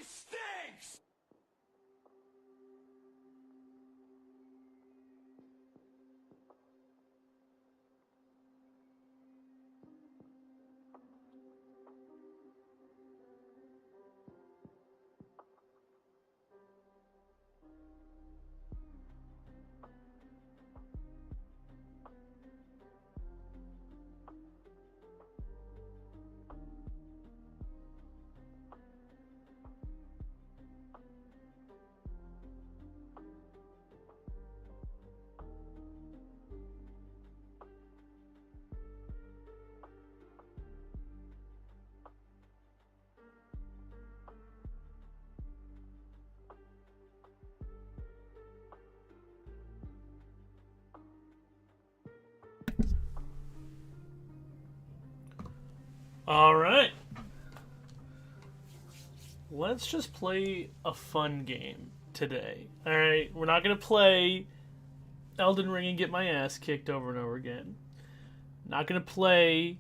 stinks! All right. Let's just play a fun game today. All right, we're not going to play Elden Ring and get my ass kicked over and over again. Not going to play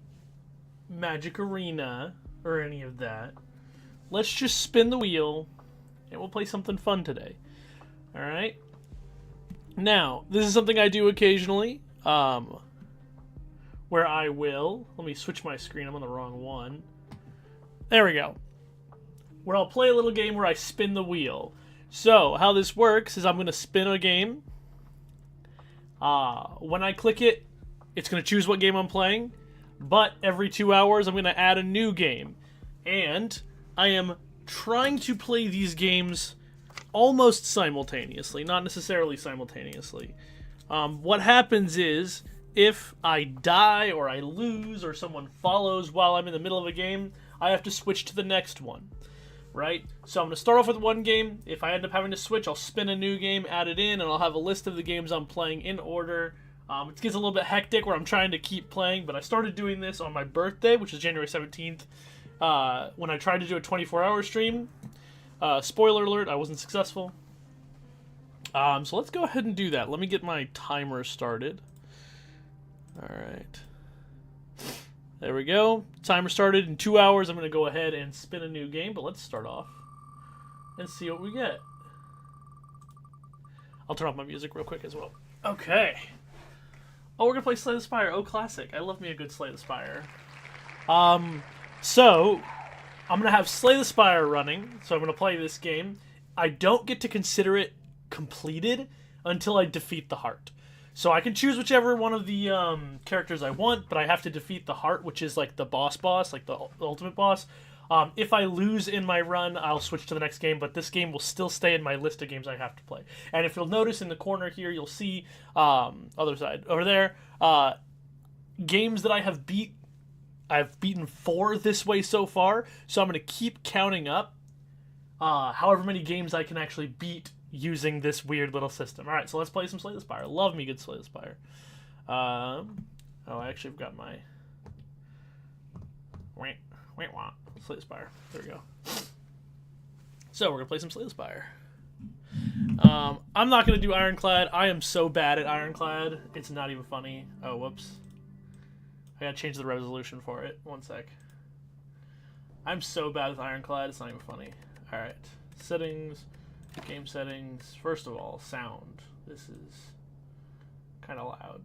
Magic Arena or any of that. Let's just spin the wheel and we'll play something fun today. All right? Now, this is something I do occasionally. Where I will... Let me switch my screen. I'm on the wrong one. There we go. Where I'll play a little game where I spin the wheel. So, how this works is I'm going to spin a game. When I click it, it's going to choose what game I'm playing. But every 2 hours, I'm going to add a new game. And I am trying to play these games almost simultaneously. Not necessarily simultaneously. What happens is, if I die or I lose or someone follows while I'm in the middle of a game, I have to switch to the next one, right? So I'm going to start off with one game. If I end up having to switch, I'll spin a new game, add it in, and I'll have a list of the games I'm playing in order. It gets a little bit hectic where I'm trying to keep playing, but I started doing this on my birthday, which is January 17th, when I tried to do a 24-hour stream. Spoiler alert, I wasn't successful. So let's go ahead and do that. Let me get my timer started. Alright. There we go. Timer started. In 2 hours, I'm going to go ahead and spin a new game, but let's start off and see what we get. I'll turn off my music real quick as well. Okay. Oh, we're going to play Slay the Spire. Oh, classic. I love me a good Slay the Spire. So, I'm going to have Slay the Spire running, so I'm going to play this game. I don't get to consider it completed until I defeat the heart. So I can choose whichever one of the characters I want, but I have to defeat the heart, which is like the boss, like the ultimate boss. If I lose in my run, I'll switch to the next game, but this game will still stay in my list of games I have to play. And if you'll notice in the corner here, you'll see, other side, over there, games that I have beat. I've beaten 4 this way so far, so I'm going to keep counting up however many games I can actually beat using this weird little system. Alright, so let's play some Slay the Spire. Love me good Slay the Spire. Oh, I actually have got my... Slay the Spire. There we go. So, we're going to play some Slay the Spire. I'm not going to do Ironclad. I am so bad at Ironclad. It's not even funny. Oh, whoops. I gotta change the resolution for it. One sec. I'm so bad with Ironclad, it's not even funny. Alright. Settings... Game settings. First of all, sound. This is kind of loud.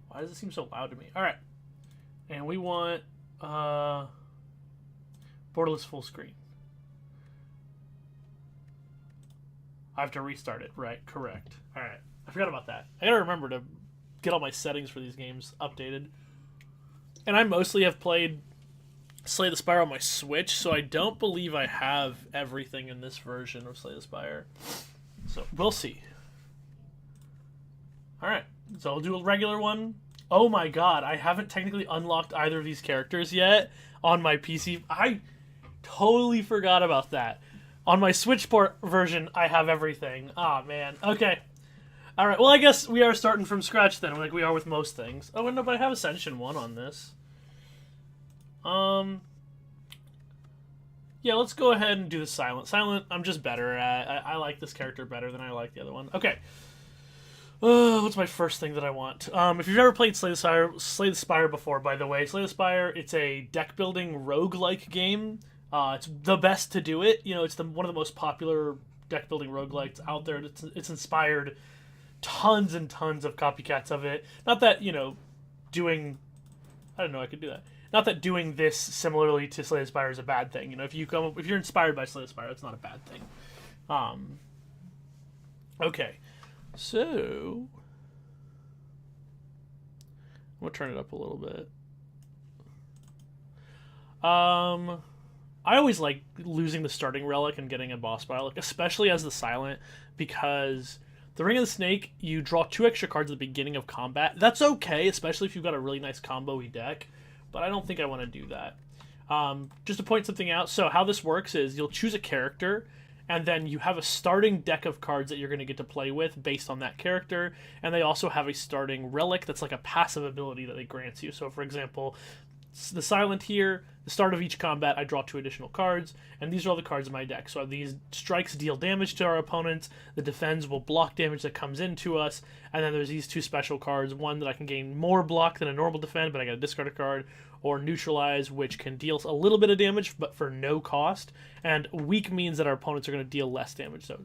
Why does it seem so loud to me? Alright. And we want borderless full screen. I have to restart it. Right, correct. Alright. I forgot about that. I gotta remember to get all my settings for these games updated. And I mostly have played Slay the Spire on my Switch, so I don't believe I have everything in this version of Slay the Spire. So, we'll see. Alright, so I'll do a regular one. Oh my god, I haven't technically unlocked either of these characters yet on my PC. I totally forgot about that. On my Switch port version, I have everything. Aw, man. Okay. Alright, well, I guess we are starting from scratch then, like we are with most things. Oh, no, but I have Ascension 1 on this. Yeah, let's go ahead and do the Silent. Silent, I'm just better at. I like this character better than I like the other one. Okay. What's my first thing that I want? If you've ever played Slay the Spire before, by the way, Slay the Spire, it's a deck building roguelike game. It's the best to do it. You know, it's one of the most popular deck building roguelikes out there. It's inspired tons and tons of copycats of it. Not that, you know, doing, I don't know, I could do that. Not that doing this similarly to Slay the Spire is a bad thing. You know, if you're inspired by Slay the Spire, it's not a bad thing. Okay. So, I'm gonna turn it up a little bit. I always like losing the starting relic and getting a boss battle, like, especially as the silent, because the Ring of the Snake, you draw 2 extra cards at the beginning of combat. That's okay, especially if you've got a really nice combo-y deck, but I don't think I want to do that. Just to point something out, so how this works is you'll choose a character, and then you have a starting deck of cards that you're going to get to play with based on that character, and they also have a starting relic that's like a passive ability that they grant you. So, for example, the Silent here, the start of each combat, I draw 2 additional cards, and these are all the cards in my deck. So these strikes deal damage to our opponents, the defends will block damage that comes into us, and then there's these 2 special cards, one that I can gain more block than a normal defend, but I got to discard a card, or neutralize, which can deal a little bit of damage, but for no cost, and weak means that our opponents are going to deal less damage. So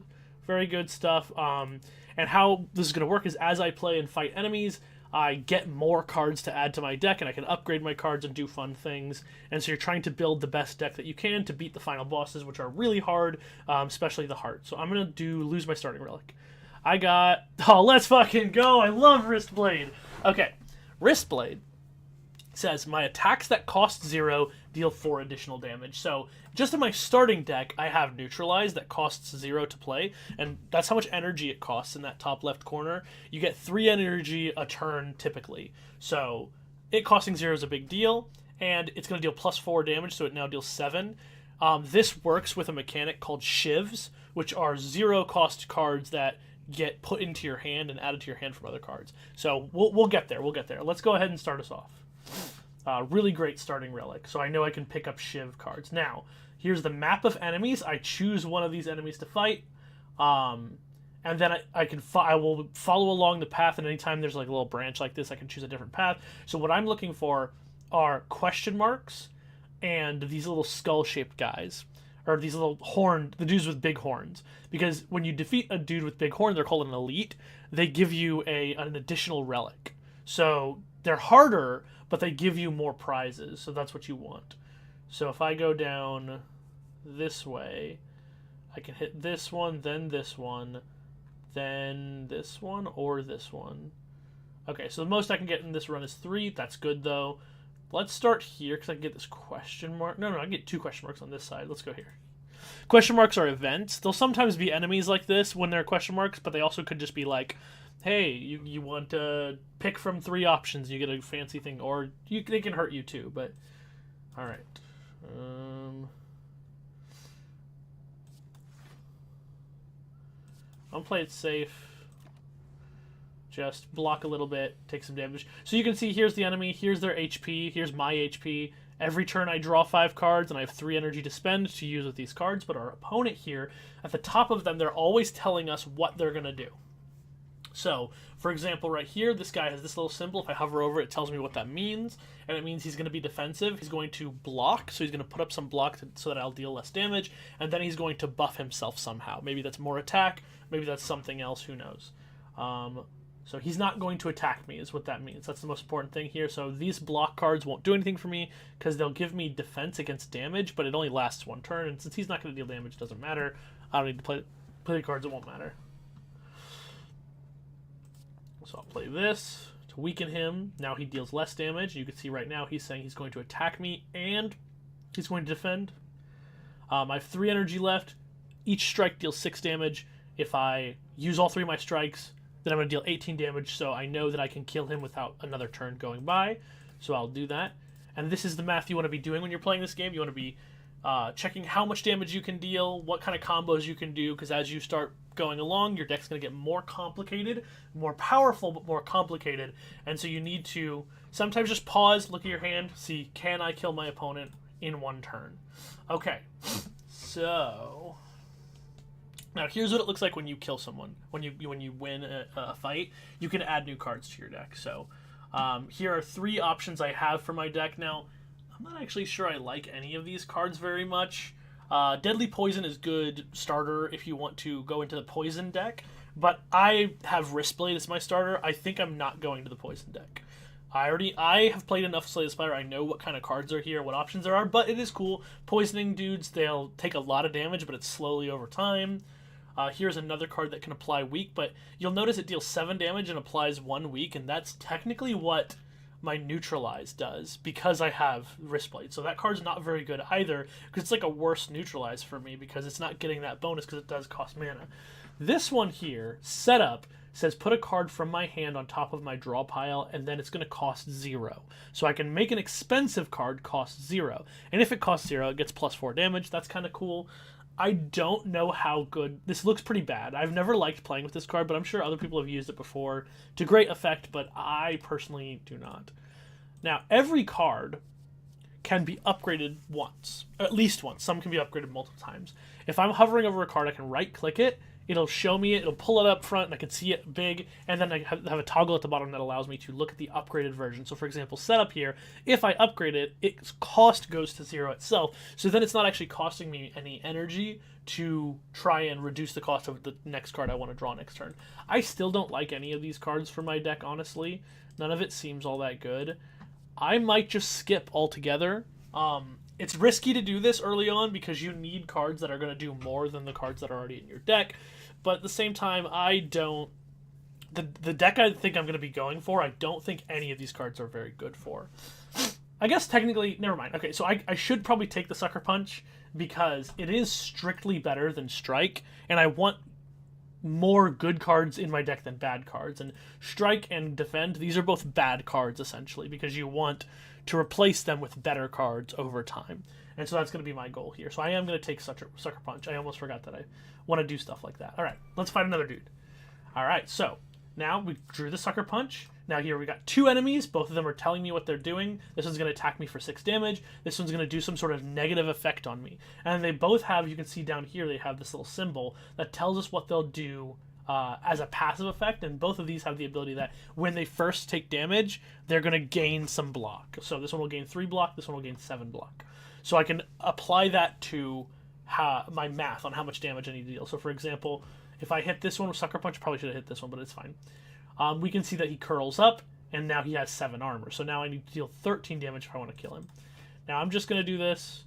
very good stuff. And how this is going to work is as I play and fight enemies, I get more cards to add to my deck, and I can upgrade my cards and do fun things. And so you're trying to build the best deck that you can to beat the final bosses, which are really hard, especially the heart. So I'm going to lose my starting relic. I got... Oh, let's fucking go! I love Wristblade! Okay, Wristblade says, my attacks that cost 0 deal 4 additional damage. So just in my starting deck, I have Neutralize that costs 0 to play, and that's how much energy it costs in that top left corner. You get 3 energy a turn typically. So it costing 0 is a big deal, and it's going to deal plus 4 damage, so it now deals 7. This works with a mechanic called Shivs, which are 0 cost cards that get put into your hand and added to your hand from other cards. So we'll get there. We'll get there. Let's go ahead and start us off. Really great starting relic, so I know I can pick up Shiv cards. Now, here's the map of enemies. I choose one of these enemies to fight, and then I will follow along the path, and anytime there's like a little branch like this, I can choose a different path. So what I'm looking for are question marks and these little skull-shaped guys, or these little the dudes with big horns. Because when you defeat a dude with big horn, they're called an elite, they give you an additional relic. So they're harder, but they give you more prizes, so that's what you want. So if I go down this way, I can hit this one, then this one, then this one, or this one. Okay, so the most I can get in this run is 3. That's good, though. Let's start here, because I can get this question mark. No, I can get 2 question marks on this side. Let's go here. Question marks are events. They'll sometimes be enemies like this when they're question marks, but they also could just be like, hey, you want to pick from 3 options, you get a fancy thing, or they can hurt you too, but alright. I'll play it safe. Just block a little bit, take some damage. So you can see here's the enemy, here's their HP, here's my HP. Every turn I draw 5 cards, and I have 3 energy to spend to use with these cards, but our opponent here, at the top of them, they're always telling us what they're going to do. So, for example, right here, this guy has this little symbol. If I hover over it, it tells me what that means, and it means he's going to be defensive. He's going to block, so he's going to put up some block so that I'll deal less damage, and then he's going to buff himself somehow. Maybe that's more attack, maybe that's something else, who knows. So he's not going to attack me is what that means. That's the most important thing here. So these block cards won't do anything for me because they'll give me defense against damage, but it only lasts 1 turn, and since he's not going to deal damage, it doesn't matter. I don't need to play the cards, it won't matter. So I'll play this to weaken him. Now he deals less damage. You can see right now he's saying he's going to attack me and he's going to defend. I have 3 energy left. Each strike deals 6 damage. If I use all 3 of my strikes, then I'm going to deal 18 damage, so I know that I can kill him without another turn going by. So I'll do that. And this is the math you want to be doing when you're playing this game. You want to be checking how much damage you can deal, what kind of combos you can do, because as you start going along, your deck's going to get more complicated, more powerful, but more complicated. And so you need to sometimes just pause, look at your hand, see, can I kill my opponent in 1 turn? Okay, so Now, here's what it looks like when you kill someone. When you win a fight, you can add new cards to your deck. So here are 3 options I have for my deck. Now, I'm not actually sure I like any of these cards very much. Deadly Poison is good starter if you want to go into the Poison deck, but I have Wristblade as my starter. I think I'm not going to the Poison deck. I have played enough Slay the Spire. I know what kind of cards are here, what options there are, but it is cool. Poisoning dudes, they'll take a lot of damage, but it's slowly over time. Here's another card that can apply weak, but you'll notice it deals 7 damage and applies 1 weak, and that's technically what my Neutralize does because I have Wristblade. So that card's not very good either because it's like a worse Neutralize for me because it's not getting that bonus because it does cost mana. This one here, Setup, says put a card from my hand on top of my draw pile and then it's going to cost 0. So I can make an expensive card cost 0. And if it costs 0, it gets +4 damage. That's kind of cool. I don't know how good... This looks pretty bad. I've never liked playing with this card, but I'm sure other people have used it before to great effect, but I personally do not. Now, every card can be upgraded once. At least once. Some can be upgraded multiple times. If I'm hovering over a card, I can right-click it. It'll show me it. It'll pull it up front, and I can see it big. And then I have a toggle at the bottom that allows me to look at the upgraded version. So, for example, Setup here, if I upgrade it, its cost goes to 0 itself. So then it's not actually costing me any energy to try and reduce the cost of the next card I want to draw next turn. I still don't like any of these cards for my deck, honestly. None of it seems all that good. I might just skip altogether. It's risky to do this early on because you need cards that are going to do more than the cards that are already in your deck. But at the same time, I don't... The deck I think I'm going to be going for, I don't think any of these cards are very good for. I guess technically... Never mind. Okay, so I should probably take the Sucker Punch because it is strictly better than Strike, and I want more good cards in my deck than bad cards. And Strike and Defend, these are both bad cards, essentially, because you want to replace them with better cards over time. And so that's going to be my goal here. So I am going to take Sucker Punch. I almost forgot that I want to do stuff like that. All right, let's fight another dude. All right, so now we drew the Sucker Punch. Now here we got 2 enemies. Both of them are telling me what they're doing. This one's going to attack me for 6 damage. This one's going to do some sort of negative effect on me. And they both have, you can see down here, they have this little symbol that tells us what they'll do as a passive effect, and both of these have the ability that when they first take damage, they're going to gain some block. So this one will gain 3 block, this one will gain 7 block. So I can apply that to my math on how much damage I need to deal. So for example, if I hit this one with Sucker Punch, I probably should have hit this one, but it's fine. We can see that he curls up, and now he has 7 armor. So now I need to deal 13 damage if I want to kill him. Now I'm just going to do this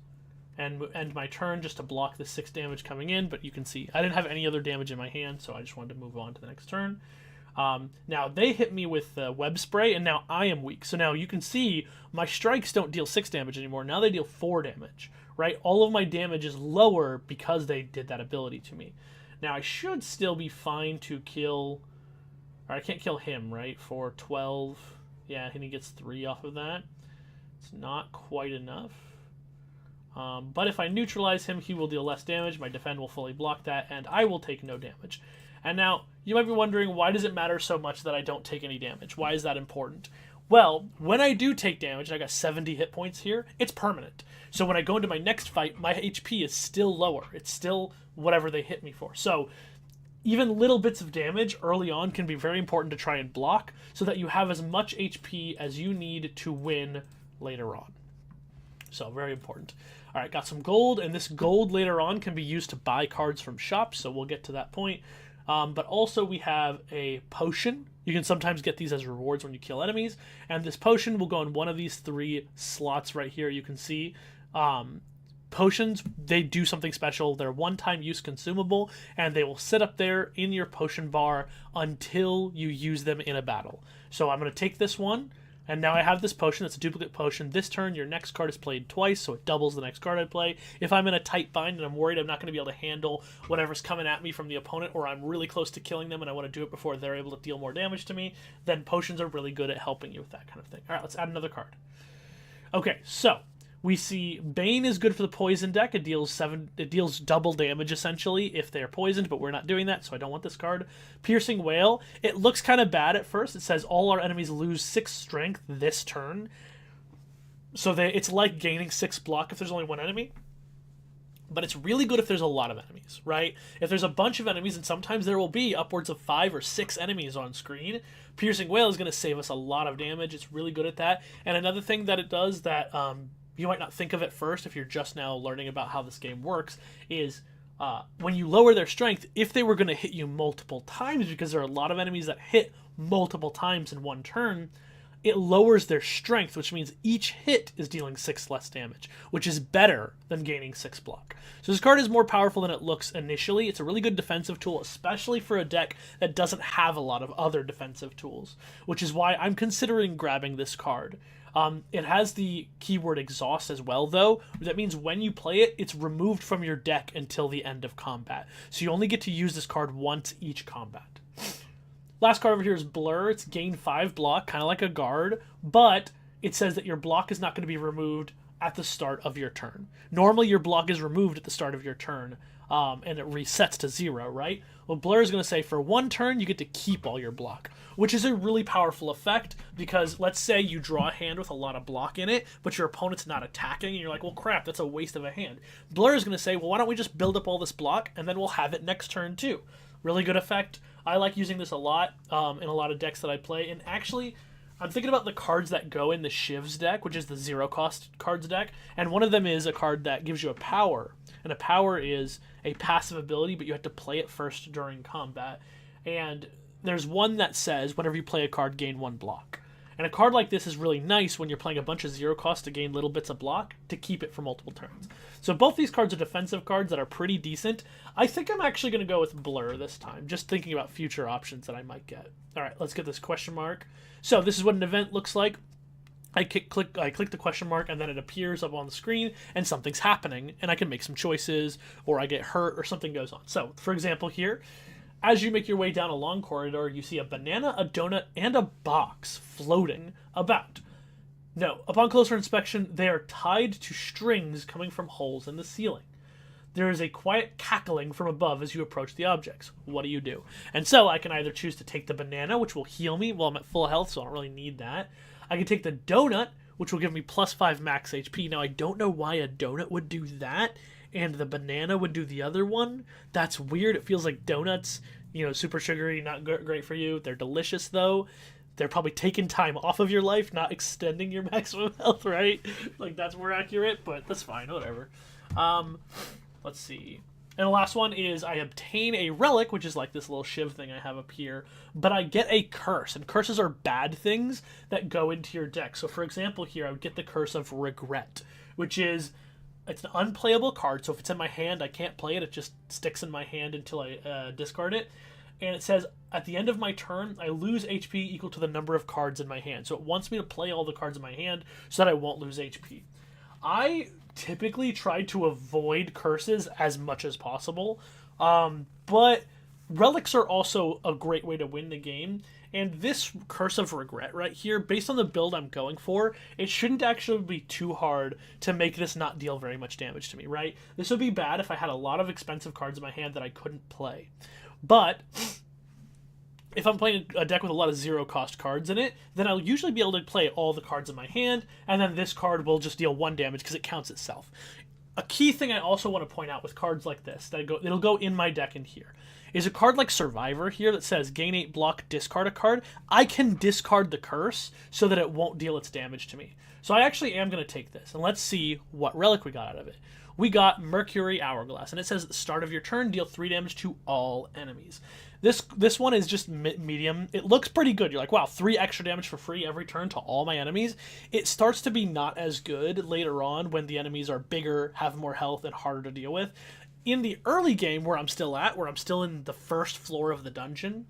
and end my turn just to block the 6 damage coming in, but you can see I didn't have any other damage in my hand, so I just wanted to move on to the next turn. Now they hit me with Web Spray, and now I am weak. So now you can see my strikes don't deal 6 damage anymore. Now they deal 4 damage, right? All of my damage is lower because they did that ability to me. Now I should still be fine to kill... Or I can't kill him, right? For 12. Yeah, and he gets 3 off of that. It's not quite enough. But if I neutralize him, he will deal less damage. My defend will fully block that, and I will take no damage. And now, you might be wondering, why does it matter so much that I don't take any damage? Why is that important? Well, when I do take damage, and I got 70 hit points here, it's permanent. So when I go into my next fight, my HP is still lower. It's still whatever they hit me for. So even little bits of damage early on can be very important to try and block so that you have as much HP as you need to win later on. So very important. All right, got some gold, and this gold later on can be used to buy cards from shops, so we'll get to that point. But also we have a potion. You can sometimes get these as rewards when you kill enemies, and this potion will go in one of these 3 slots right here. You can see potions, they do something special. They're one-time use consumable, and they will sit up there in your potion bar until you use them in a battle. So I'm going to take this one, and now I have this potion. It's a duplicate potion. This turn, your next card is played twice, so it doubles the next card I play. If I'm in a tight bind and I'm worried I'm not going to be able to handle whatever's coming at me from the opponent, or I'm really close to killing them and I want to do it before they're able to deal more damage to me, then potions are really good at helping you with that kind of thing. All right, let's add another card. Okay, so we see Bane is good for the poison deck. It deals double damage essentially if they're poisoned, but we're not doing that, so I don't want this card. Piercing Wail. It looks kind of bad at first. It says all our enemies lose 6 strength this turn. So it's like gaining 6 block if there's only one enemy. but it's really good if there's a lot of enemies, right? If there's a bunch of enemies, and sometimes there will be upwards of 5 or 6 enemies on screen, Piercing Wail is going to save us a lot of damage. It's really good at that. And another thing that it does that you might not think of at first if you're just now learning about how this game works is when you lower their strength, if they were going to hit you multiple times, because there are a lot of enemies that hit multiple times in one turn, it lowers their strength, which means each hit is dealing 6 less damage, which is better than gaining 6 block. So this card is more powerful than it looks initially. It's a really good defensive tool, especially for a deck that doesn't have a lot of other defensive tools, which is why I'm considering grabbing this card. It has the keyword exhaust as well, though. That means when you play it, it's removed from your deck until the end of combat. So you only get to use this card once each combat. Last card over here is Blur. It's gain 5 block, kind of like a guard, but it says that your block is not going to be removed at the start of your turn. Normally, your block is removed at the start of your turn, and it resets to 0, right? Well, Blur is going to say for 1 turn, you get to keep all your block, which is a really powerful effect because let's say you draw a hand with a lot of block in it, but your opponent's not attacking, and you're like, well, crap, that's a waste of a hand. Blur is going to say, well, why don't we just build up all this block, and then we'll have it next turn too. Really good effect. I like using this a lot in a lot of decks that I play, and actually, I'm thinking about the cards that go in the Shiv's deck, which is the 0-cost cards deck, and one of them is a card that gives you a power, and a power is a passive ability, but you have to play it first during combat, and there's one that says, whenever you play a card, gain 1 block. And a card like this is really nice when you're playing a bunch of 0-cost to gain little bits of block to keep it for multiple turns. So both these cards are defensive cards that are pretty decent. I think I'm actually going to go with Blur this time, just thinking about future options that I might get. All right, let's get this question mark. So this is what an event looks like. I click the question mark, and then it appears up on the screen, and something's happening, and I can make some choices, or I get hurt, or something goes on. So, for example here, as you make your way down a long corridor, you see a banana, a donut, and a box floating about. No, upon closer inspection, they are tied to strings coming from holes in the ceiling. There is a quiet cackling from above as you approach the objects. What do you do? And so I can either choose to take the banana, which will heal me while I'm at full health, so I don't really need that. I can take the donut, which will give me plus 5 max HP. Now, I don't know why a donut would do that, and the banana would do the other one. That's weird. It feels like donuts, you know, super sugary, not great for you. They're delicious, though. They're probably taking time off of your life, not extending your maximum health, right? Like, that's more accurate, but that's fine, whatever. Let's see. And the last one is I obtain a relic, which is like this little shiv thing I have up here, but I get a curse, and curses are bad things that go into your deck. So for example here, I would get the curse of regret, which is, it's an unplayable card, so if it's in my hand, I can't play it. It just sticks in my hand until I discard it. And it says, at the end of my turn, I lose HP equal to the number of cards in my hand. So it wants me to play all the cards in my hand so that I won't lose HP. I typically try to avoid curses as much as possible, but relics are also a great way to win the game. And this Curse of Regret right here, based on the build I'm going for, it shouldn't actually be too hard to make this not deal very much damage to me, right? This would be bad if I had a lot of expensive cards in my hand that I couldn't play. But if I'm playing a deck with a lot of 0-cost cards in it, then I'll usually be able to play all the cards in my hand, and then this card will just deal 1 damage because it counts itself. A key thing I also want to point out with cards like this, it'll go in my deck in here, is a card like Survivor here that says gain 8 block, discard a card. I can discard the curse so that it won't deal its damage to me. So I actually am going to take this, and let's see what relic we got out of it. We got Mercury Hourglass, and it says at the start of your turn, deal 3 damage to all enemies. This one is just medium. It looks pretty good. You're like, wow, 3 extra damage for free every turn to all my enemies. It starts to be not as good later on when the enemies are bigger, have more health, and harder to deal with. In the early game, where I'm still in the first floor of the dungeon,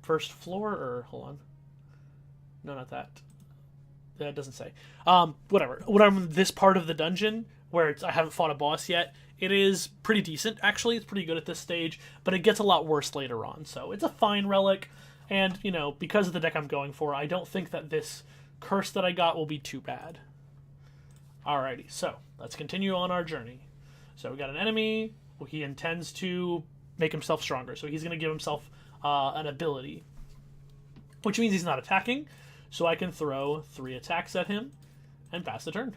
first floor, or hold on, no, not that. That doesn't say. Whatever. When I'm in this part of the dungeon where I haven't fought a boss yet, it is pretty decent. Actually, it's pretty good at this stage, but it gets a lot worse later on. So it's a fine relic, and you know, because of the deck I'm going for, I don't think that this curse that I got will be too bad. Alrighty, so let's continue on our journey. So we got an enemy. Well, he intends to make himself stronger, so he's going to give himself an ability, which means he's not attacking. So I can throw 3 attacks at him and pass the turn.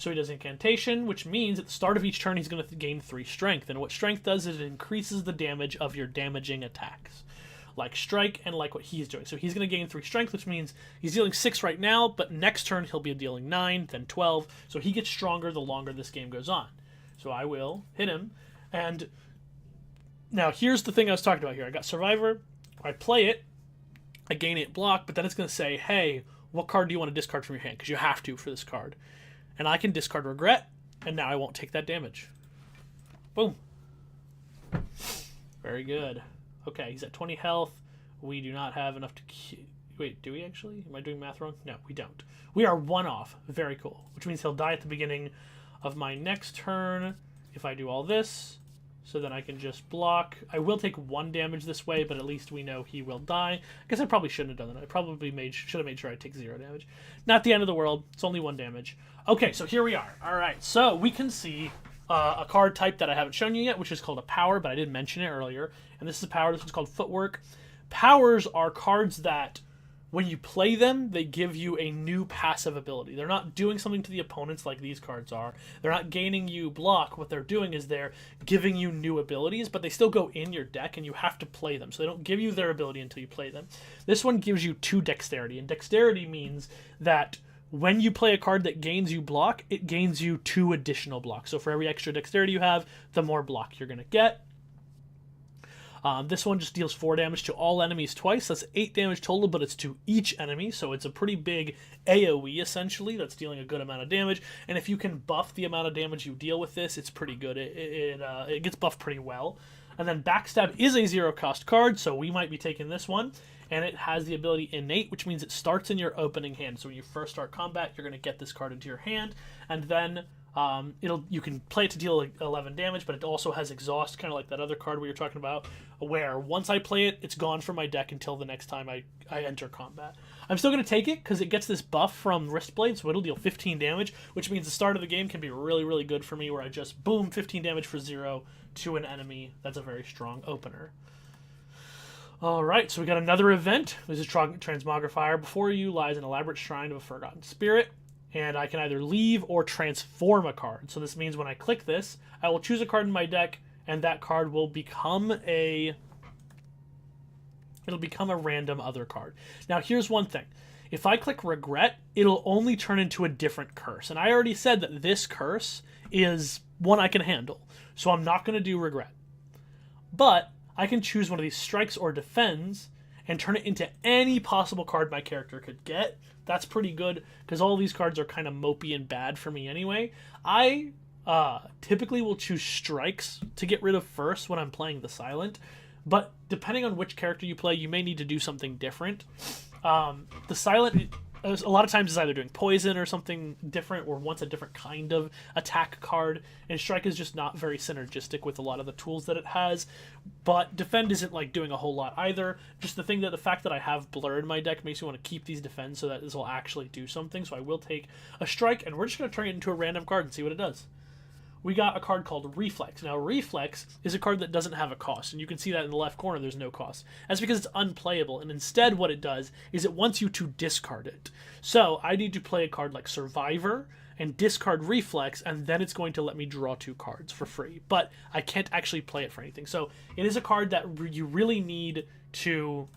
So he does incantation, which means at the start of each turn he's going to gain 3 strength. And what strength does is it increases the damage of your damaging attacks, like strike and like what he's doing. So he's going to gain 3 strength, which means he's dealing 6 right now, but next turn he'll be dealing 9, then 12. So he gets stronger the longer this game goes on. So I will hit him. And now here's the thing I was talking about here. I got Survivor. I play it. I gain 8 block, but then it's going to say, hey, what card do you want to discard from your hand? Because you have to for this card. And I can discard Regret, and now I won't take that damage. Boom. Very good. Okay, he's at 20 health. We do not have enough to... Wait, do we actually? Am I doing math wrong? No, we don't. We are 1 off. Very cool. Which means he'll die at the beginning of my next turn if I do all this. So then I can just block. I will take 1 damage this way, but at least we know he will die. I guess I probably shouldn't have done that. I probably should have made sure I take 0 damage. Not the end of the world. It's only 1 damage. Okay, so here we are. All right, so we can see a card type that I haven't shown you yet, which is called a power, but I did mention it earlier. And this is a power. This one's called Footwork. Powers are cards that, when you play them, they give you a new passive ability. They're not doing something to the opponents like these cards are. They're not gaining you block. What they're doing is they're giving you new abilities, but they still go in your deck, and you have to play them. So they don't give you their ability until you play them. This one gives you 2 dexterity, and dexterity means that when you play a card that gains you block, it gains you 2 additional blocks. So for every extra dexterity you have, the more block you're going to get. This one just deals 4 damage to all enemies twice. That's 8 damage total, but it's to each enemy, so it's a pretty big AoE, essentially, that's dealing a good amount of damage. And if you can buff the amount of damage you deal with this, it's pretty good. It gets buffed pretty well. And then Backstab is a 0-cost card, so we might be taking this one. And it has the ability Innate, which means it starts in your opening hand. So when you first start combat, you're going to get this card into your hand, and then you can play it to deal 11 damage, but it also has Exhaust, kind of like that other card we were talking about, where once I play it, it's gone from my deck until the next time I enter combat. I'm still going to take it because it gets this buff from Wristblade, so it'll deal 15 damage, which means the start of the game can be really, really good for me, where I just, boom, 15 damage for 0 to an enemy. That's a very strong opener. Alright, so we got another event. This is Transmogrifier. Before you lies an elaborate shrine of a forgotten spirit. And I can either leave or transform a card. So this means when I click this, I will choose a card in my deck, and that card will become a random other card. Now here's one thing. If I click Regret, it'll only turn into a different curse. And I already said that this curse is one I can handle. So I'm not going to do Regret. But I can choose one of these Strikes or Defends and turn it into any possible card my character could get. That's pretty good, because all these cards are kind of mopey and bad for me anyway. I typically will choose Strikes to get rid of first when I'm playing the Silent, but depending on which character you play, you may need to do something different. The Silent, a lot of times, is either doing poison or something different, or wants a different kind of attack card, and Strike is just not very synergistic with a lot of the tools that it has. But Defend isn't like doing a whole lot either. Just the fact that I have Blur in my deck makes me want to keep these Defend so that this will actually do something. So I will take a Strike, and we're just going to turn it into a random card and see what it does. We got a card called Reflex. Now, Reflex is a card that doesn't have a cost, and you can see that in the left corner, there's no cost. That's because it's unplayable, and instead what it does is it wants you to discard it. So, I need to play a card like Survivor and discard Reflex, and then it's going to let me draw 2 cards for free. But I can't actually play it for anything. So, it is a card that you really need to...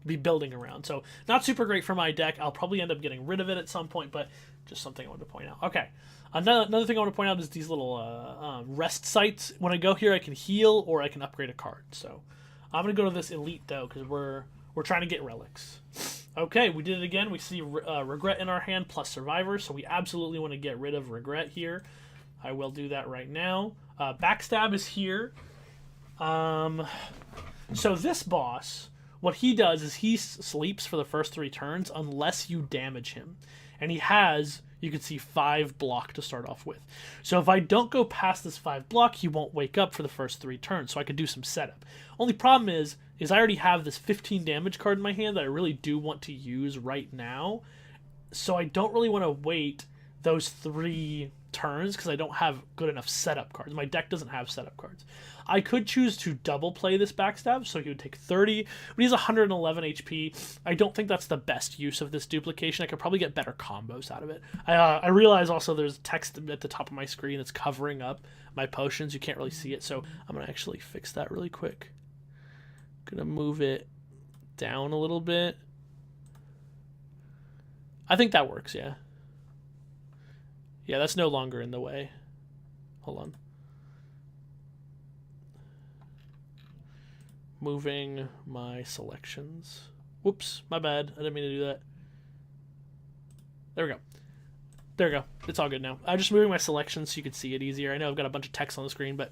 be building around. So not super great for my deck. I'll probably end up getting rid of it at some point, but just something I wanted to point out. Okay, another thing I want to point out is these little rest sites. When I go here, I can heal or I can upgrade a card. So I'm gonna go to this Elite though, because we're trying to get relics. Okay, we did it again. We see Regret in our hand plus Survivor, so we absolutely want to get rid of Regret here. I will do that right now. Backstab is here. So this boss, what he does is he sleeps for the first 3 turns unless you damage him. And he has, you can see, 5 block to start off with. So if I don't go past this 5 block, he won't wake up for the first 3 turns. So I could do some setup. Only problem is I already have this 15 damage card in my hand that I really do want to use right now. So I don't really want to wait those 3 turns because I don't have good enough setup cards. My deck doesn't have setup cards. I could choose to double play this backstab, so he would take 30, but he has 111 HP. I don't think that's the best use of this duplication. I could probably get better combos out of it. I realize also there's text at the top of my screen that's covering up my potions. You can't really see it, so I'm going to actually fix that really quick. I'm going to move it down a little bit. I think that works, yeah. Yeah, that's no longer in the way. Hold on. Moving my selections. Whoops, my bad. I didn't mean to do that. There we go. There we go. It's all good now. I'm just moving my selections so you can see it easier. I know I've got a bunch of text on the screen, but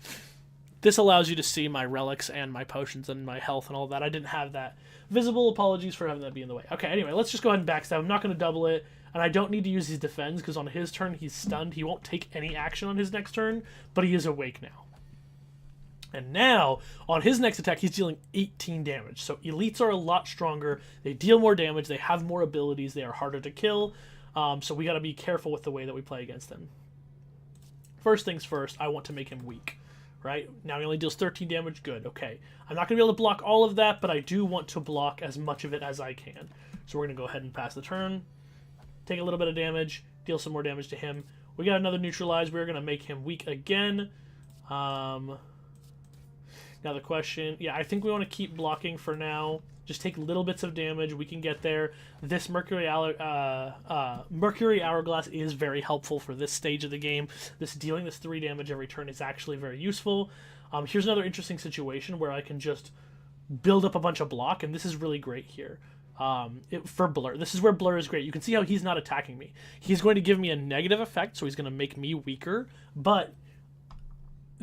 this allows you to see my relics and my potions and my health and all that. I didn't have that visible. Apologies for having that be in the way. Okay, anyway, let's just go ahead and backstab. I'm not going to double it, and I don't need to use his defense because on his turn he's stunned. He won't take any action on his next turn, but he is awake now. And now, on his next attack, he's dealing 18 damage. So elites are a lot stronger. They deal more damage. They have more abilities. They are harder to kill. So we got to be careful with the way that we play against them. First things first, I want to make him weak. Right? Now he only deals 13 damage. Good. Okay. I'm not going to be able to block all of that, but I do want to block as much of it as I can. So we're going to go ahead and pass the turn. Take a little bit of damage. Deal some more damage to him. We got another neutralize. We're going to make him weak again. Now the question, yeah, I think we want to keep blocking for now. Just take little bits of damage. We can get there. This Mercury Hourglass is very helpful for this stage of the game. Dealing this 3 damage every turn is actually very useful. Here's another interesting situation where I can just build up a bunch of block, and this is really great here. For Blur. This is where Blur is great. You can see how he's not attacking me. He's going to give me a negative effect, so he's going to make me weaker, but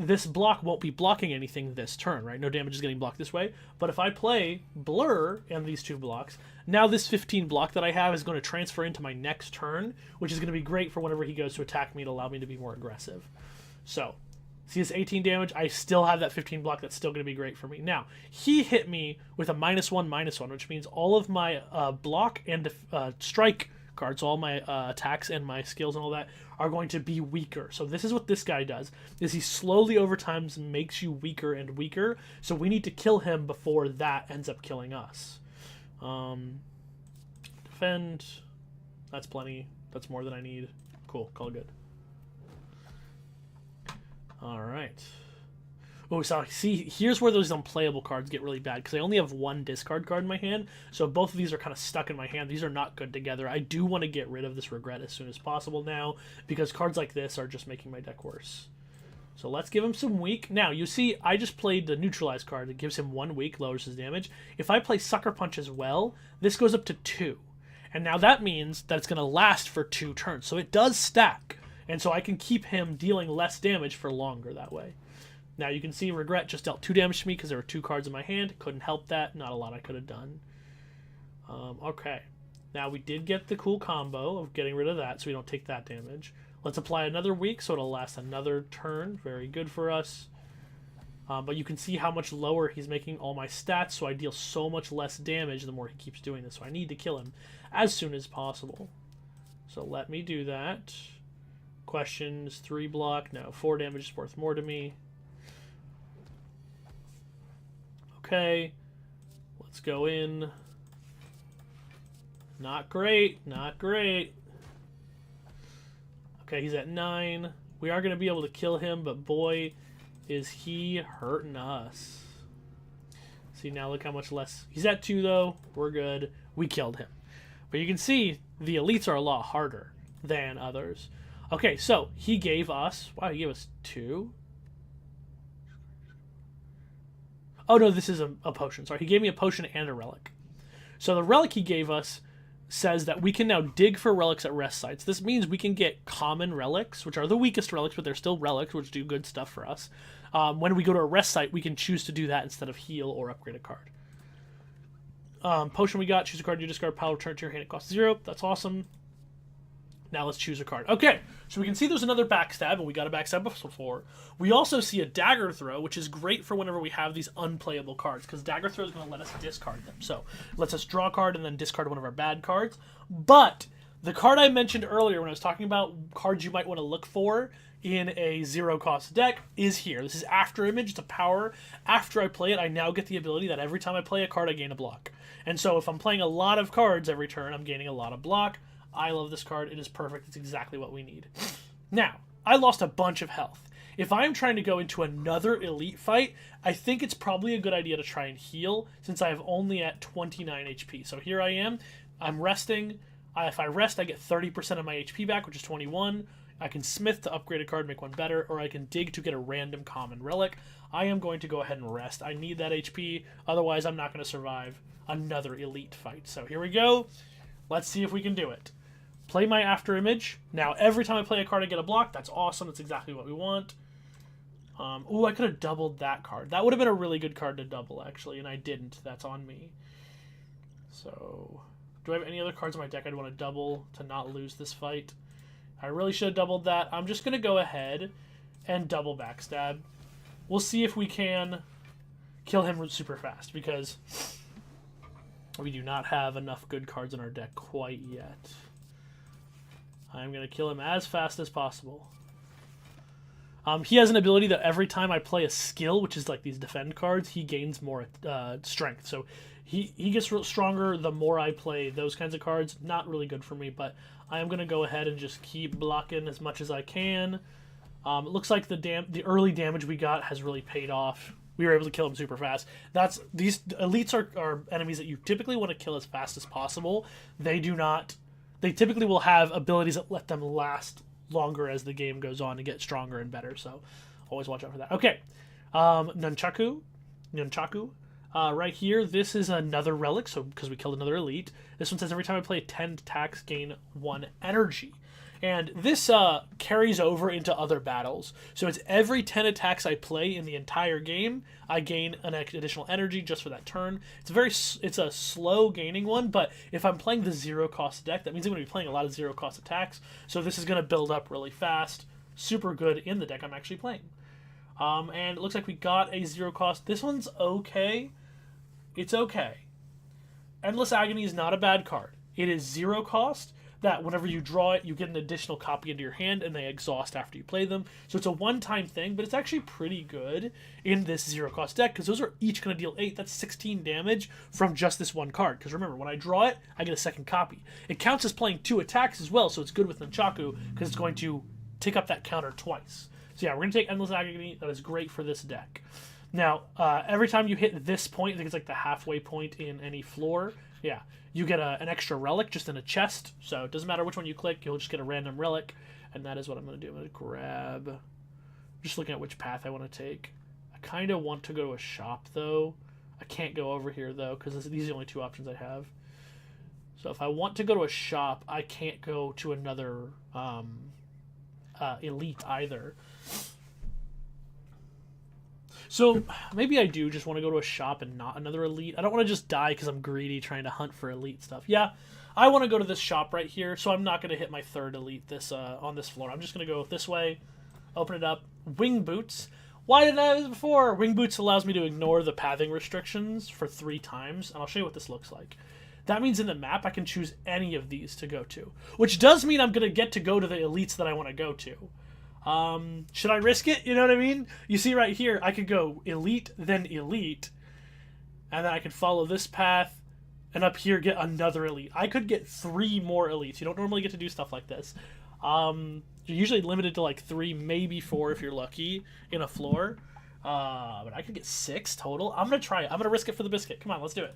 this block won't be blocking anything this turn, right? No damage is getting blocked this way. But if I play Blur and these 2 blocks, now this 15 block that I have is going to transfer into my next turn, which is going to be great for whenever he goes to attack me to allow me to be more aggressive. So, see this 18 damage? I still have that 15 block. That's still going to be great for me. Now, he hit me with a -1/-1, which means all of my block and strike cards, all my attacks and my skills and all that are going to be weaker. So this is what this guy does, is he slowly over time makes you weaker and weaker, so we need to kill him before that ends up killing us. Defend, that's plenty, that's more than I need. Cool, call good. Alright. Oh, so see, here's where those unplayable cards get really bad, because I only have 1 discard card in my hand, so both of these are kind of stuck in my hand. These are not good together. I do want to get rid of this regret as soon as possible now, because cards like this are just making my deck worse. So let's give him some weak. Now, you see, I just played the neutralize card that gives him 1 weak, lowers his damage. If I play Sucker Punch as well, this goes up to 2. And now that means that it's going to last for 2 turns, so it does stack. And so I can keep him dealing less damage for longer that way. Now you can see Regret just dealt 2 damage to me because there were 2 cards in my hand. Couldn't help that. Not a lot I could have done. Okay. Now we did get the cool combo of getting rid of that so we don't take that damage. Let's apply another weak so it'll last another turn. Very good for us. But you can see how much lower he's making all my stats, so I deal so much less damage the more he keeps doing this. So I need to kill him as soon as possible. So let me do that. Questions, 3 block. No, 4 damage is worth more to me. Okay, let's go in. Not great, not great. Okay, he's at 9. We are going to be able to kill him, but boy, is he hurting us. See, now look how much less. He's at 2, though. We're good. We killed him. But you can see the elites are a lot harder than others. Okay, so he gave us... Wow, he gave us 2? Oh, no, this is a potion. Sorry, he gave me a potion and a relic. So the relic he gave us says that we can now dig for relics at rest sites. This means we can get common relics, which are the weakest relics, but they're still relics, which do good stuff for us. When we go to a rest site, we can choose to do that instead of heal or upgrade a card. Potion we got, choose a card, you discard, power return to your hand, it costs 0. That's awesome. Now let's choose a card. Okay, so we can see there's another backstab, and we got a backstab before. We also see a dagger throw, which is great for whenever we have these unplayable cards, because dagger throw is going to let us discard them. So, it lets us draw a card and then discard one of our bad cards. But The card I mentioned earlier when I was talking about cards you might want to look for in a zero-cost deck is here. This is After Image. It's a power. After I play it, I now get the ability that every time I play a card, I gain a block. And so if I'm playing a lot of cards every turn, I'm gaining a lot of block. I love this card. It is perfect. It's exactly what we need. Now, I lost a bunch of health. If I'm trying to go into another elite fight, I think it's probably a good idea to try and heal since I have only at 29 HP. So here I am. I'm resting. If I rest, I get 30% of my HP back, which is 21. I can smith to upgrade a card, make one better, or I can dig to get a random common relic. I am going to go ahead and rest. I need that HP, otherwise I'm not going to survive another elite fight. So here we go. Let's see if we can do it. Play my After Image. Now, every time I play a card, I get a block. That's awesome. That's exactly what we want. Ooh, I could have doubled that card. That would have been a really good card to double, actually, and I didn't. That's on me. So, do I have any other cards in my deck I'd want to double to not lose this fight? I really should have doubled that. I'm just going to go ahead and double Backstab. We'll see if we can kill him super fast, because we do not have enough good cards in our deck quite yet. I'm going to kill him as fast as possible. He has an ability that every time I play a skill, which is like these defend cards, he gains more strength. So he gets stronger the more I play those kinds of cards. Not really good for me, but I am going to go ahead and just keep blocking as much as I can. It looks like the early damage we got has really paid off. We were able to kill him super fast. These elites are enemies that you typically want to kill as fast as possible. They do not. They typically will have abilities that let them last longer as the game goes on and get stronger and better. So always watch out for that. Okay, Nunchaku. Right here, this is another relic. So because we killed another elite, this one says every time I play 10 attacks, gain 1 energy. And this carries over into other battles. So it's every 10 attacks I play in the entire game, I gain an additional energy just for that turn. It's a slow gaining one, but if I'm playing the zero-cost deck, that means I'm going to be playing a lot of zero-cost attacks. So this is going to build up really fast. Super good in the deck I'm actually playing. And it looks like we got a zero-cost. This one's okay. It's okay. Endless Agony is not a bad card. It is zero-cost. That whenever you draw it, you get an additional copy into your hand, and they exhaust after you play them. So it's a one-time thing, but it's actually pretty good in this zero-cost deck, because those are each going to deal 8. That's 16 damage from just this one card. Because remember, when I draw it, I get a second copy. It counts as playing 2 attacks as well, so it's good with Nunchaku, because it's going to tick up that counter twice. So yeah, we're going to take Endless Agony. That is great for this deck. Now, every time you hit this point, I think it's like the halfway point in any floor, yeah, you get an extra relic just in a chest. So it doesn't matter which one you click, you'll just get a random relic. And that is what I'm going to do. I'm going to grab... Just looking at which path I want to take. I kind of want to go to a shop, though. I can't go over here, though, because these are the only 2 options I have. So if I want to go to a shop, I can't go to another elite either. So maybe I do just want to go to a shop and not another elite. I don't want to just die because I'm greedy trying to hunt for elite stuff. Yeah, I want to go to this shop right here, so I'm not going to hit my 3rd elite on this floor. I'm just going to go this way, open it up. Wing Boots. Why didn't I have this before? Wing Boots allows me to ignore the pathing restrictions for 3 times, and I'll show you what this looks like. That means in the map I can choose any of these to go to, which does mean I'm going to get to go to the elites that I want to go to. Should I risk it? You know what I mean? You see right here, I could go elite, then elite, and then I could follow this path, and up here get another elite. I could get 3 more elites. You don't normally get to do stuff like this. You're usually limited to like 3, maybe 4 if you're lucky in a floor. But I could get 6 total. I'm going to try it. I'm going to risk it for the biscuit. Come on, let's do it.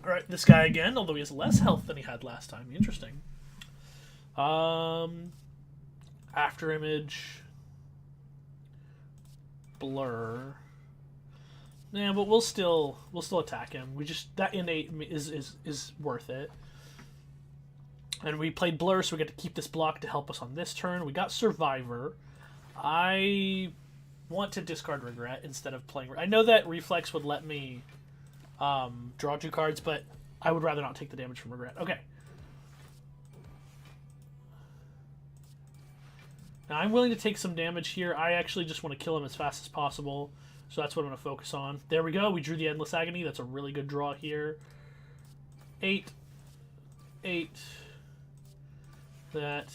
Alright, this guy again, although he has less health than he had last time. Interesting. After Image, Blur. Yeah, but we'll still attack him. That innate is worth it. And we played Blur, so we get to keep this block to help us on this turn. We got Survivor. I want to discard Regret instead of playing. I know that Reflex would let me draw 2 cards, but I would rather not take the damage from Regret. Okay. Now, I'm willing to take some damage here. I actually just want to kill him as fast as possible. So that's what I'm going to focus on. There we go. We drew the Endless Agony. That's a really good draw here. 8. 8. That,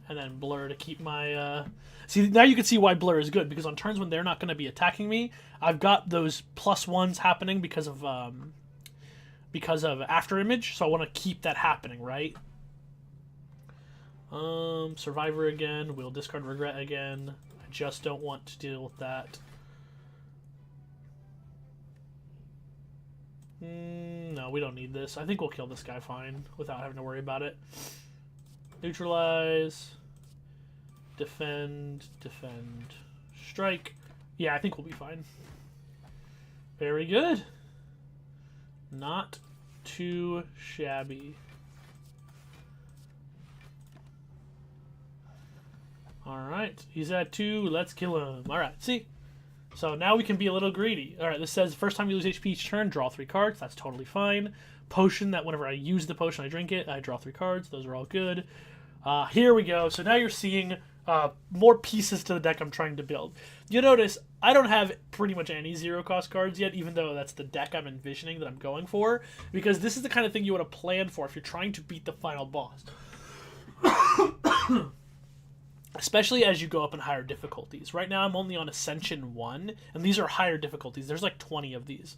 and then blur to keep my... See, now you can see why blur is good, because on turns when they're not going to be attacking me, I've got those +1s happening because of after image, so I want to keep that happening, right? Survivor again. We'll discard regret again. I just don't want to deal with that. No, we don't need this. I think we'll kill this guy fine without having to worry about it. Neutralize. Defend. Defend. Strike. Yeah, I think we'll be fine. Very good. Not too shabby. Alright, he's at 2. Let's kill him. Alright, see? So now we can be a little greedy. Alright, this says first time you lose HP each turn, draw 3 cards. That's totally fine. Potion, that whenever I use the potion, I drink it, I draw 3 cards. Those are all good. Here we go. So now you're seeing more pieces to the deck I'm trying to build. You notice I don't have pretty much any zero-cost cards yet, even though that's the deck I'm envisioning that I'm going for, because this is the kind of thing you want to plan for if you're trying to beat the final boss. Especially as you go up in higher difficulties. Right now I'm only on Ascension 1, and these are higher difficulties. There's like 20 of these.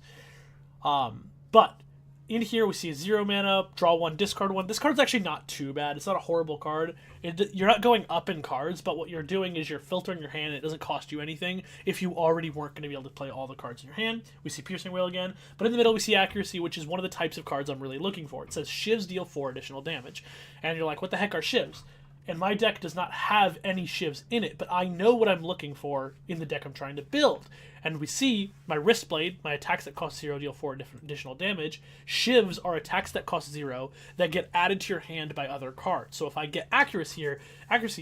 But in here we see a 0 mana, draw 1, discard 1. This card's actually not too bad. It's not a horrible card. You're not going up in cards, but what you're doing is you're filtering your hand, and it doesn't cost you anything if you already weren't going to be able to play all the cards in your hand. We see Piercing Wail again, but in the middle we see Accuracy, which is one of the types of cards I'm really looking for. It says Shivs deal 4 additional damage. And you're like, what the heck are Shivs? And my deck does not have any Shivs in it, but I know what I'm looking for in the deck I'm trying to build. And we see my Wrist Blade, my attacks that cost 0 deal 4 additional damage. Shivs are attacks that cost 0 that get added to your hand by other cards. So if I get accuracy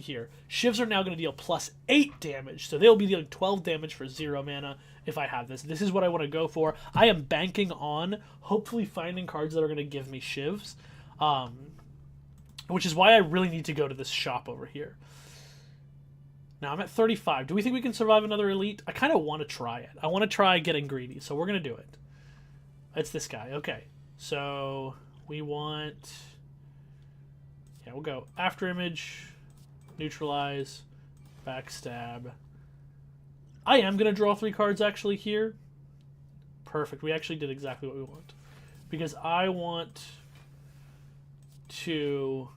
here, Shivs are now going to deal +8 damage. So they'll be dealing 12 damage for 0 mana if I have this. This is what I want to go for. I am banking on hopefully finding cards that are going to give me Shivs. Which is why I really need to go to this shop over here. Now, I'm at 35. Do we think we can survive another elite? I kind of want to try it. I want to try getting greedy, so we're going to do it. It's this guy. Okay. So, we want... Yeah, we'll go After Image, Neutralize, Backstab. I am going to draw 3 cards, actually, here. Perfect. We actually did exactly what we want. Because I want to...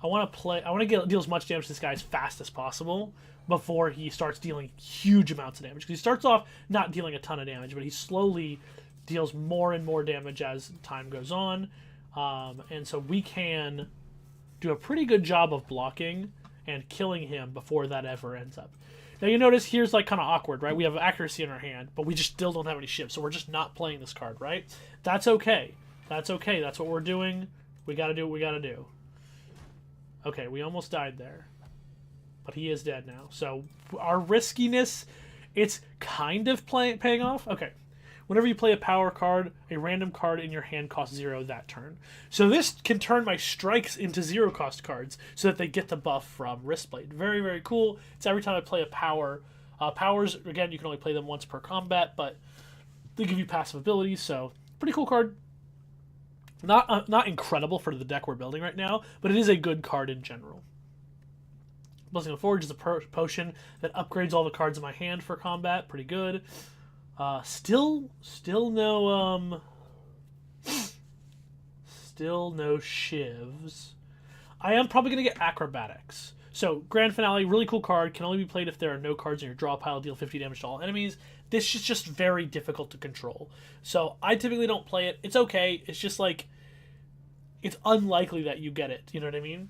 I want to deal as much damage to this guy as fast as possible before he starts dealing huge amounts of damage. Because he starts off not dealing a ton of damage, but he slowly deals more and more damage as time goes on. And so we can do a pretty good job of blocking and killing him before that ever ends up. Now you notice here's like kind of awkward, right? We have accuracy in our hand, but we just still don't have any shivs, so we're just not playing this card, right? That's okay. That's okay. That's what we're doing. We got to do what we got to do. Okay, we almost died there. But he is dead now. So our riskiness, it's kind of paying off. Okay. Whenever you play a power card, a random card in your hand costs 0 that turn. So this can turn my strikes into 0-cost cards so that they get the buff from Wristblade. Very, very cool. It's every time I play a power. Powers, again, you can only play them once per combat, but they give you passive abilities, so pretty cool card. Not incredible for the deck we're building right now, but it is a good card in general. Blessing of Forge is a potion that upgrades all the cards in my hand for combat. Pretty good. Still no shivs. I am probably gonna get Acrobatics. So Grand Finale, really cool card. Can only be played if there are no cards in your draw pile. Deal 50 damage to all enemies. This is just very difficult to control. So I typically don't play it. It's okay. It's just like, it's unlikely that you get it. You know what I mean?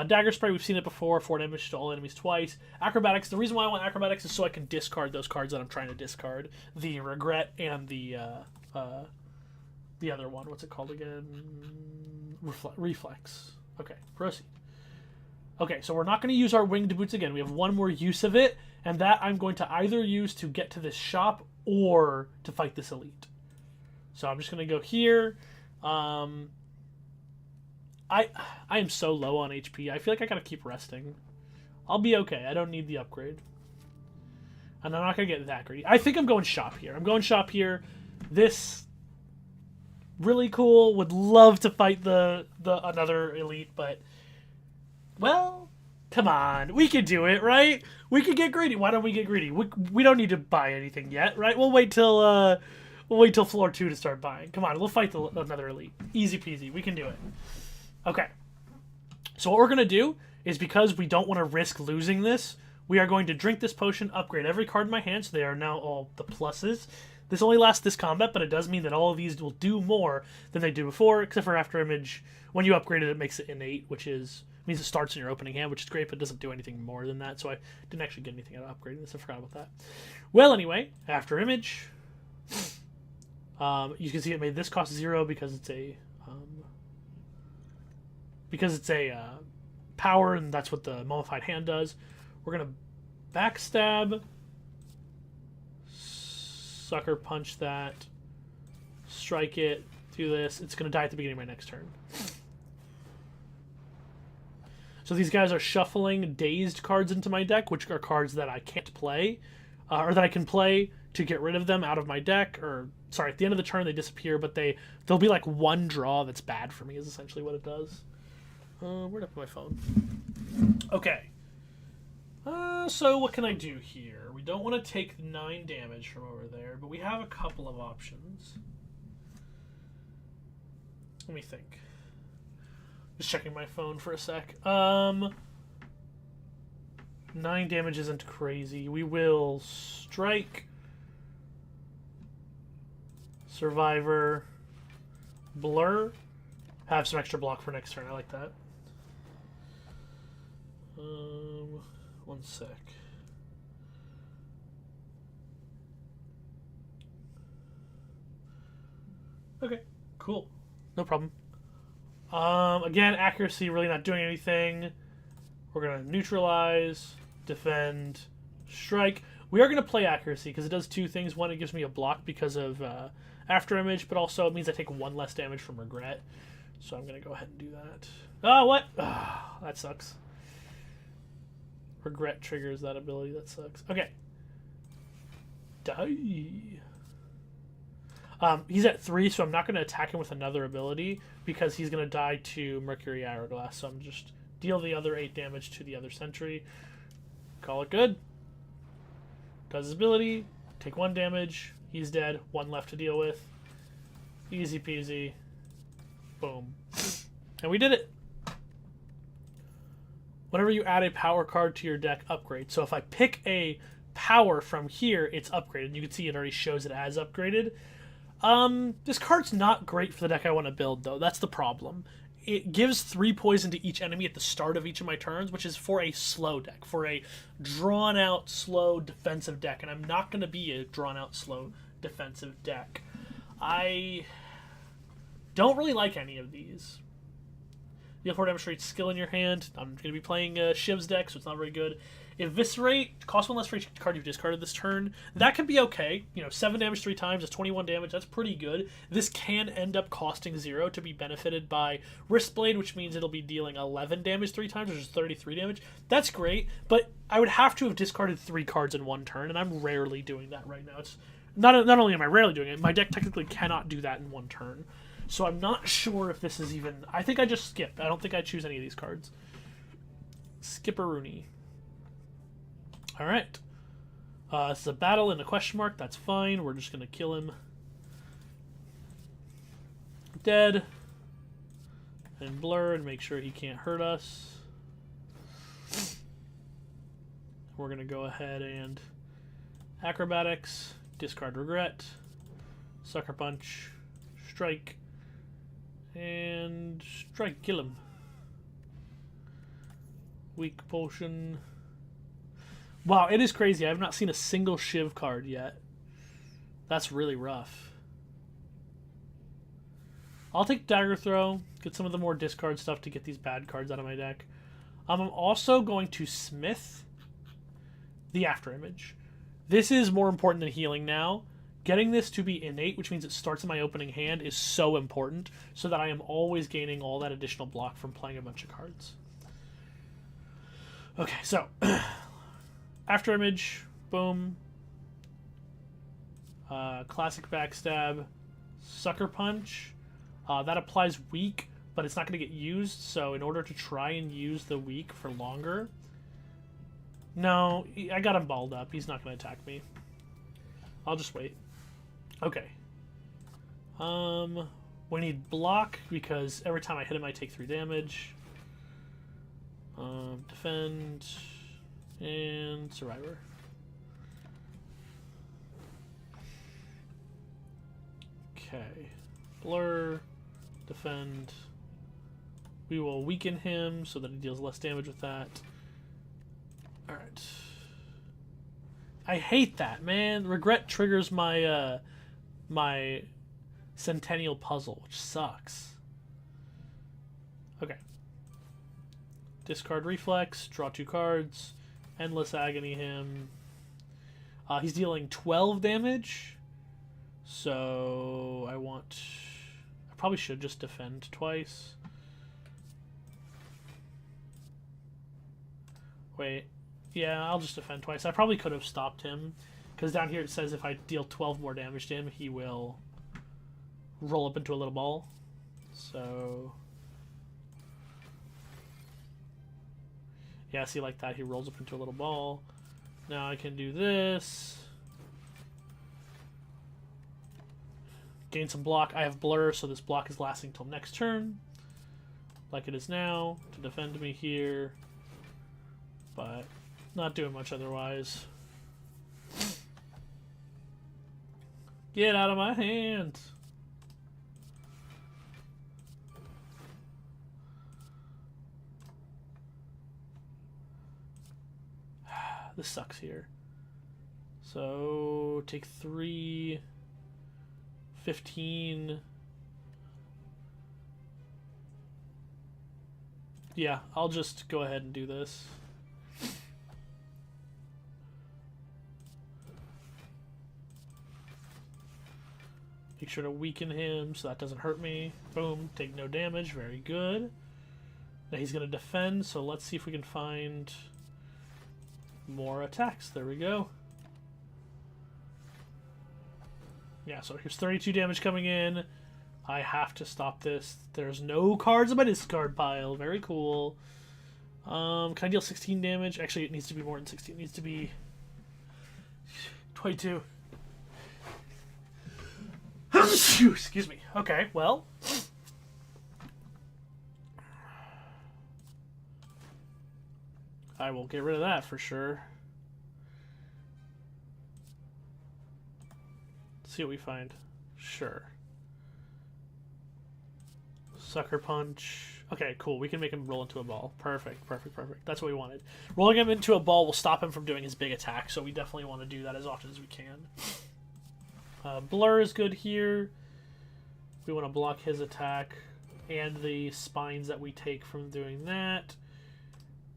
Dagger Spray, we've seen it before. 4 damage to all enemies twice. Acrobatics, the reason why I want Acrobatics is so I can discard those cards that I'm trying to discard. The Regret and the other one. What's it called again? Reflex. Okay, proceed. Okay, so we're not going to use our Winged Boots again. We have one more use of it, and that I'm going to either use to get to this shop or to fight this elite. So I'm just going to go here. I am so low on HP. I feel like I gotta keep resting. I'll be okay. I don't need the upgrade. And I'm not gonna get that greedy. I think I'm going shop here. I'm going shop here. This Really cool. Would love to fight the another elite, but well, come on. We could do it, right? We could get greedy. Why don't we get greedy? We don't need to buy anything yet, right? We'll wait till floor 2 to start buying. Come on, we'll fight another elite. Easy peasy. We can do it. Okay. So what we're going to do is, because we don't want to risk losing this, we are going to drink this potion, upgrade every card in my hand, so they are now all the pluses. This only lasts this combat, but it does mean that all of these will do more than they do before, except for After Image. When you upgrade it, it makes it innate, which means it starts in your opening hand, which is great, but it doesn't do anything more than that, so I didn't actually get anything out of upgrading this. I forgot about that. Well, anyway, After Image. You can see it made this cost 0 because it's a power, and that's what the Mummified Hand does. We're going to backstab, sucker punch that, strike it, do this. It's going to die at the beginning of my next turn. So these guys are shuffling dazed cards into my deck, which are cards that I can't play, or that I can play to get rid of them out of my deck, or, sorry, at the end of the turn they disappear, but they'll be like one draw that's bad for me, is essentially what it does. Where'd I put my phone? Okay. So what can I do here? We don't want to take 9 damage from over there, but we have a couple of options. Let me think. Just checking my phone for a sec. 9 damage isn't crazy. We will strike, survivor, blur, have some extra block for next turn. I like that. One sec. Okay, cool. No problem. Again, accuracy really not doing anything. We're going to neutralize, defend, strike. We are going to play accuracy because it does 2 things. One, it gives me a block because of After Image, but also it means I take 1 less damage from regret. So I'm going to go ahead and do that. Oh, what? Oh, that sucks. Regret triggers that ability. That sucks. Okay. Die. He's at 3, so I'm not going to attack him with another ability because he's going to die to Mercury Hourglass. So I'm just deal the other 8 damage to the other sentry. Call it good. Does his ability. Take 1 damage. He's dead. 1 left to deal with. Easy peasy. Boom. And we did it. Whenever you add a power card to your deck, upgrade. So if I pick a power from here, it's upgraded. You can see it already shows it as upgraded. This card's not great for the deck I want to build, though. That's the problem. It gives 3 poison to each enemy at the start of each of my turns, which is for a slow deck, for a drawn-out, slow, defensive deck. And I'm not going to be a drawn-out, slow, defensive deck. I don't really like any of these. Deal 4 damage for each skill in your hand. I'm going to be playing Shiv's deck, so it's not very good. Eviscerate, cost 1 less for each card you've discarded this turn. That can be okay. 7 damage 3 times is 21 damage. That's pretty good. This can end up costing 0 to be benefited by Wristblade, which means it'll be dealing 11 damage 3 times, which is 33 damage. That's great, but I would have to have discarded 3 cards in 1 turn, and I'm rarely doing that right now. It's not only am I rarely doing it, my deck technically cannot do that in 1 turn. So I'm not sure if this is even... I think I just skip. I don't think I choose any of these cards. Skipperoonie. Alright. It's a battle and a question mark. That's fine. We're just going to kill him. Dead. And blur and make sure he can't hurt us. We're going to go ahead and... Acrobatics. Discard regret. Sucker punch. Strike. And strike, kill him. Weak potion. Wow, it is crazy. I have not seen a single Shiv card yet. That's really rough. I'll take Dagger Throw, get some of the more discard stuff to get these bad cards out of my deck. I'm also going to Smith the After Image. This is more important than healing now. Getting this to be innate, which means it starts in my opening hand, is so important so that I am always gaining all that additional block from playing a bunch of cards. Okay, so After Image, boom. Classic Backstab, Sucker Punch. That applies weak, but it's not going to get used, so in order to try and use the weak for longer... No, I got him balled up. He's not going to attack me. I'll just wait. Okay. We need block, because every time I hit him I take 3 damage. Defend, and Survivor. Okay. Blur, defend. We will weaken him so that he deals less damage with that. Alright. I hate that, man. Regret triggers my, my Centennial Puzzle, which sucks. Okay. Discard Reflex, draw 2 cards, Endless Agony him. He's dealing 12 damage, so I probably should just defend twice. Wait, yeah, I'll just defend twice. I probably could have stopped him, because down here it says if I deal 12 more damage to him, he will roll up into a little ball. So... yeah, see, like that, he rolls up into a little ball. Now I can do this. Gain some block. I have blur, so this block is lasting till next turn. Like it is now, to defend me here. But not doing much otherwise. Get out of my hand! This sucks here. So take 3, 15. Yeah, I'll just go ahead and do this. Make sure to weaken him so that doesn't hurt me. Boom, take no damage, very good. Now he's going to defend, so let's see if we can find more attacks. There we go. Yeah, so here's 32 damage coming in. I have to stop this. There's no cards in my discard pile. Very cool. Can I deal 16 damage? Actually, it needs to be more than 16. It needs to be 22. Excuse me. Okay, well. I will get rid of that for sure. Let's see what we find. Sure. Sucker Punch. Okay, cool. We can make him roll into a ball. Perfect, perfect, perfect. That's what we wanted. Rolling him into a ball will stop him from doing his big attack, so we definitely want to do that as often as we can. Blur is good here. We want to block his attack and the spines that we take from doing that.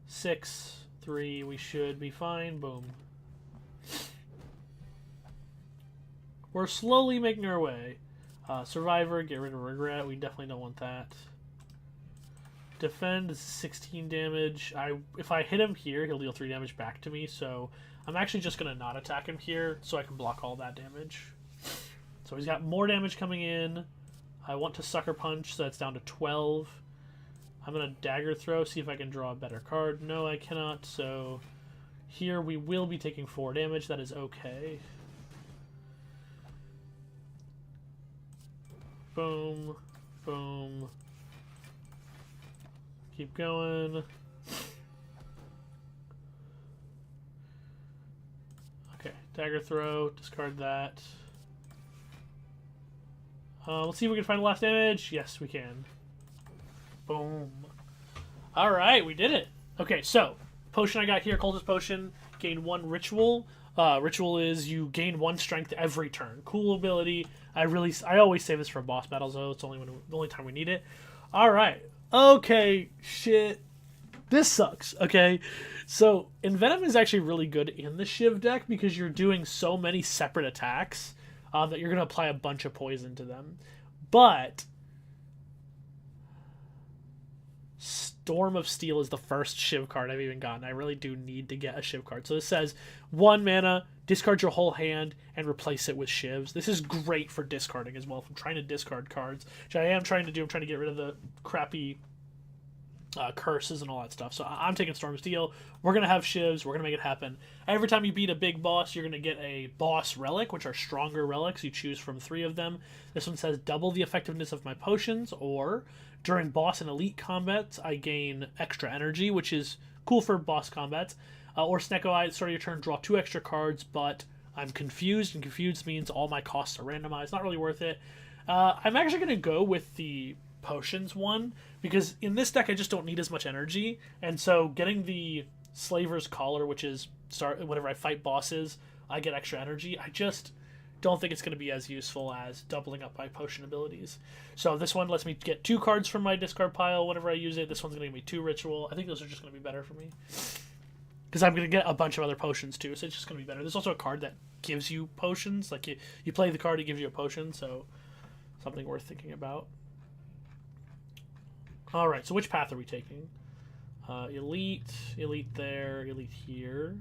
6, 3, we should be fine. Boom. We're slowly making our way. Survivor, get rid of Regret. We definitely don't want that. Defend is 16 damage. If I hit him here, he'll deal 3 damage back to me, so I'm actually just going to not attack him here so I can block all that damage. So he's got more damage coming in. I want to Sucker Punch, so that's down to 12. I'm going to Dagger Throw, see if I can draw a better card. No, I cannot, so here we will be taking 4 damage. That is okay. Boom, boom. Keep going. Okay, Dagger Throw, discard that. Let's see if we can find the last damage. Yes, we can. Boom. Alright, we did it. Okay, so, potion I got here, Cultist Potion, gain 1 Ritual. Ritual is you gain 1 strength every turn. Cool ability. I always save this for boss battles, though. It's the only time we need it. Alright. Okay, shit. This sucks, okay? So, Envenom is actually really good in the Shiv deck because you're doing so many separate attacks that you're going to apply a bunch of poison to them. But Storm of Steel is the first Shiv card I've even gotten. I really do need to get a Shiv card. So this says 1 mana, discard your whole hand and replace it with shivs. This is great for discarding as well. If I'm trying to discard cards, which I am trying to do, I'm trying to get rid of the crappy curses and all that stuff. So I'm taking Storm Steel. We're going to have shivs. We're going to make it happen. Every time you beat a big boss, you're going to get a boss relic, which are stronger relics. You choose from 3 of them. This one says double the effectiveness of my potions, or during boss and elite combats, I gain extra energy, which is cool for boss combats. Or Snecko Eye, at the start of your turn, draw 2 extra cards, but I'm confused, and confused means all my costs are randomized. Not really worth it. I'm actually going to go with the potions one, because in this deck I just don't need as much energy, and so getting the Slaver's Collar, which is whenever I fight bosses, I get extra energy. I just don't think it's going to be as useful as doubling up my potion abilities. So this one lets me get 2 cards from my discard pile whenever I use it. This one's going to give me 2 ritual. I think those are just going to be better for me, because I'm going to get a bunch of other potions too, so it's just going to be better. There's also a card that gives you potions. Like, you play the card, it gives you a potion, so something worth thinking about. Alright, so which path are we taking? Elite, Elite there, Elite here.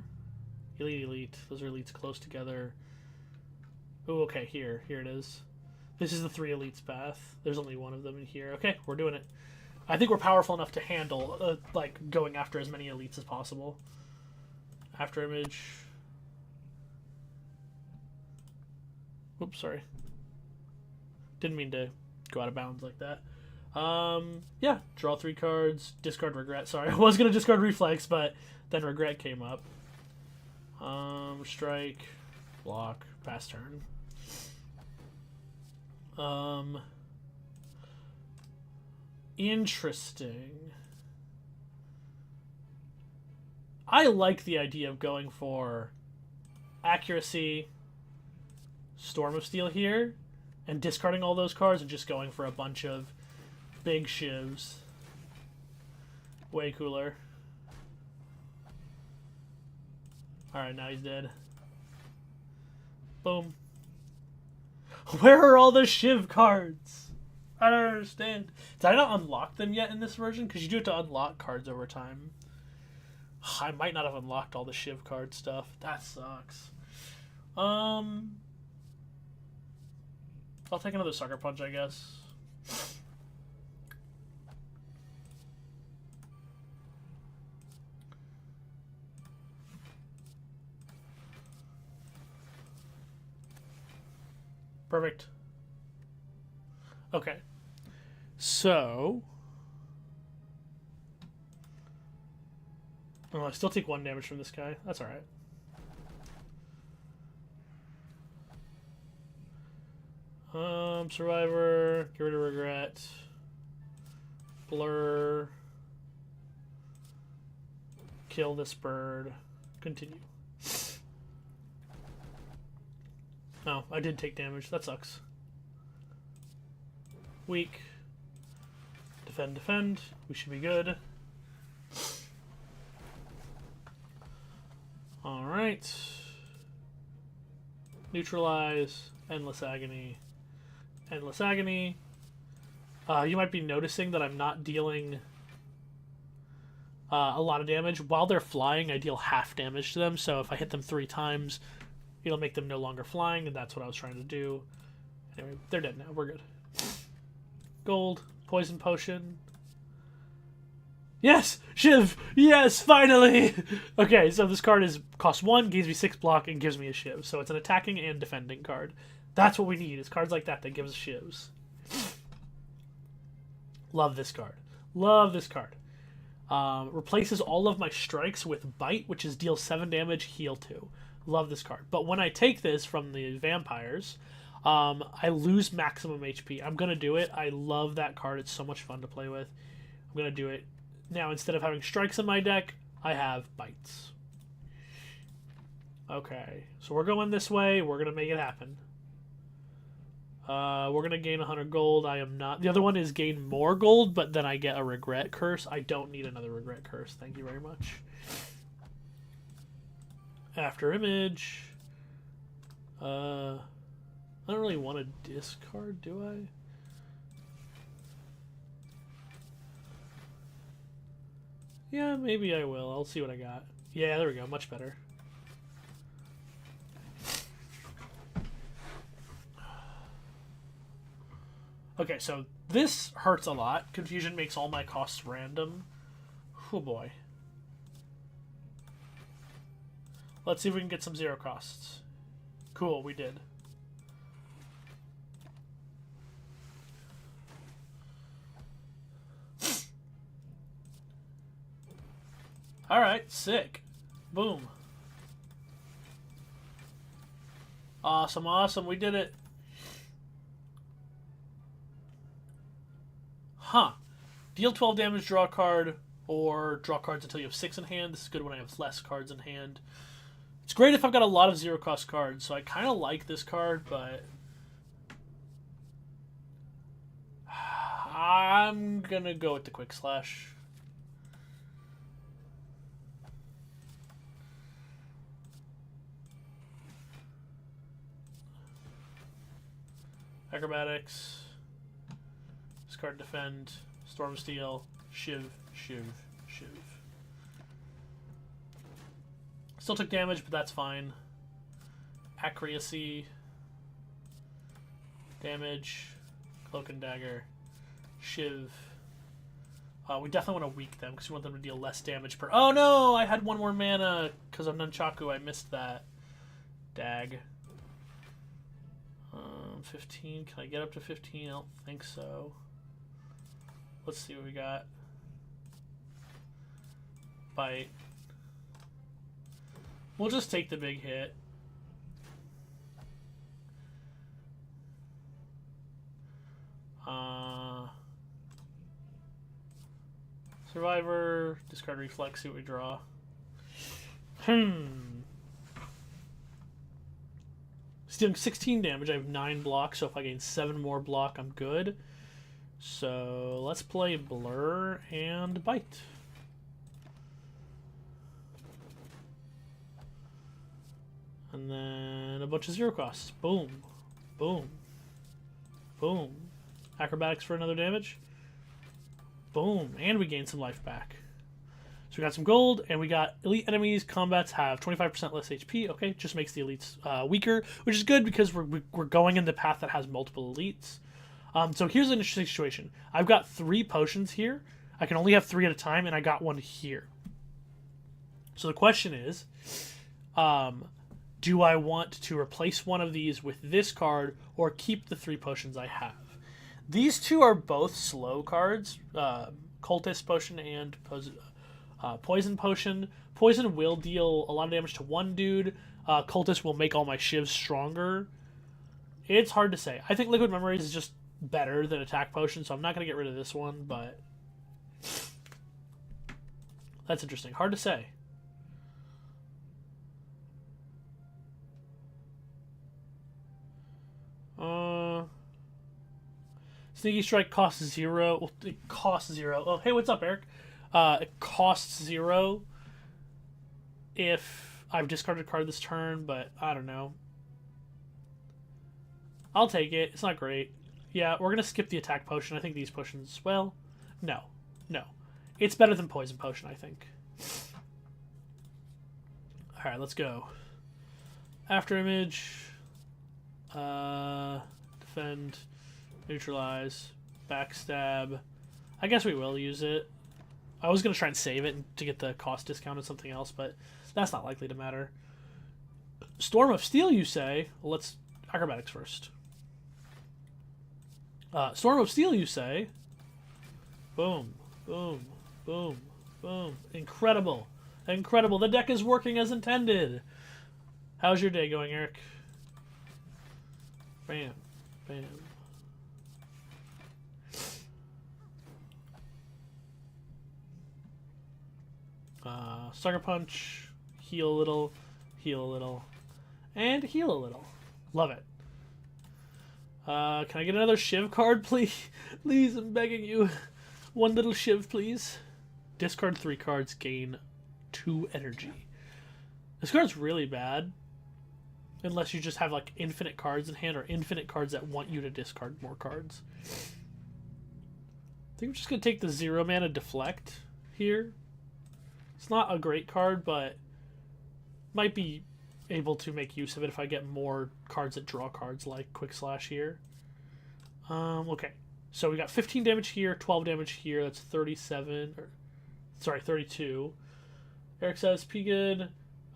Elite, Elite. Those are Elites close together. Oh, okay, here it is. This is the 3 Elites path. There's only one of them in here. Okay, we're doing it. I think we're powerful enough to handle, like, going after as many Elites as possible. After image. Oops, sorry. Didn't mean to go out of bounds like that. Yeah, draw 3 cards, discard Regret. Sorry, I was going to discard Reflex, but then Regret came up. Strike, block, pass turn. Interesting. I like the idea of going for accuracy, Storm of Steel here, and discarding all those cards and just going for a bunch of big shivs. Way cooler. Alright, now he's dead. Boom. Where are all the shiv cards? I don't understand. Did I not unlock them yet in this version? Because you do have to unlock cards over time. I might not have unlocked all the shiv card stuff. That sucks. I'll take another Sucker Punch, I guess. Perfect. Okay. So... oh, I still take 1 damage from this guy. That's alright. Survivor. Get rid of Regret. Blur. Kill this bird. Continue. Oh, I did take damage. That sucks. Weak. Defend, defend. We should be good. Alright. Neutralize. Endless Agony. Endless Agony. You might be noticing that I'm not dealing a lot of damage. While they're flying, I deal half damage to them, so if I hit them 3 times, it'll make them no longer flying, and that's what I was trying to do. Anyway, they're dead now. We're good. Gold. Poison Potion. Yes! Shiv! Yes, finally! Okay, so this card costs 1, gives me 6 block, and gives me a Shiv. So it's an attacking and defending card. That's what we need, is cards like that that give us Shivs. Love this card. Love this card. Replaces all of my strikes with Bite, which is deal 7 damage, heal 2. Love this card. But when I take this from the vampires, I lose maximum HP. I'm going to do it. I love that card. It's so much fun to play with. I'm going to do it. Now, instead of having strikes in my deck, I have bites. Okay, so we're going this way. We're going to make it happen. We're going to gain 100 gold. I am not... the other one is gain more gold, but then I get a regret curse. I don't need another regret curse. Thank you very much. After image. I don't really want to discard, do I? Yeah, maybe I will. I'll see what I got. Yeah, there we go. Much better. Okay, so this hurts a lot. Confusion makes all my costs random. Oh boy. Let's see if we can get some 0 costs. Cool, we did. Alright, sick. Boom. Awesome, awesome, we did it. Huh. Deal 12 damage, draw a card, or draw cards until you have 6 in hand. This is good when I have less cards in hand. It's great if I've got a lot of 0 cost cards, so I kind of like this card, but I'm gonna go with the Quick Slash. Acrobatics. Discard Defend. Storm Steel. Shiv. Shiv. Shiv. Still took damage, but that's fine. Accuracy. Damage. Cloak and Dagger. Shiv. We definitely want to weak them because we want them to deal less damage per... Oh no! I had 1 more mana because of Nunchaku. I missed that. Dag. 15. Can I get up to 15? I don't think so. Let's see what we got. Bite. We'll just take the big hit. Survivor. Discard Reflex. See what we draw. He's dealing 16 damage. I have 9 block, so if I gain 7 more block, I'm good. So let's play Blur and Bite. And then a bunch of 0 costs. Boom. Boom. Boom. Acrobatics for another damage. Boom. And we gain some life back. So we got some gold, and we got elite enemies. Combats have 25% less HP. Okay, just makes the elites weaker, which is good because we're going in the path that has multiple elites. So here's an interesting situation. I've got 3 potions here. I can only have 3 at a time, and I got 1 here. So the question is, do I want to replace one of these with this card or keep the 3 potions I have? These 2 are both slow cards, Cultist Potion and Poison Potion. Poison will deal a lot of damage to one dude. Cultist will make all my shivs stronger. It's hard to say. I think Liquid Memories is just better than Attack Potion, so I'm not going to get rid of this one, but that's interesting. Hard to say. Sneaky Strike costs 0. Well, it costs 0. Oh, hey, what's up, Eric? It costs 0 if I've discarded a card this turn, but I don't know. I'll take it. It's not great. Yeah, we're going to skip the Attack Potion. I think these potions, well, no. No. It's better than Poison Potion, I think. Alright, let's go. After Image. Defend. Neutralize. Backstab. I guess we will use it. I was going to try and save it to get the cost discount on something else, but that's not likely to matter. Storm of Steel, you say? Well, let's... Acrobatics first. Storm of Steel, you say? Boom. Boom. Boom. Boom. Incredible. Incredible. The deck is working as intended. How's your day going, Eric? Bam. Bam. Sucker Punch, heal a little, and heal a little. Love it. Can I get another Shiv card, please? Please, I'm begging you. One little Shiv, please. Discard 3 cards, gain 2 energy. This card's really bad. Unless you just have, like, infinite cards in hand or infinite cards that want you to discard more cards. I think I'm just going to take the 0 mana Deflect here. It's not a great card, but might be able to make use of it if I get more cards that draw cards like Quick Slash here. Okay. So we got 15 damage here, 12 damage here. That's 37. Sorry, 32. Eric says, "P good.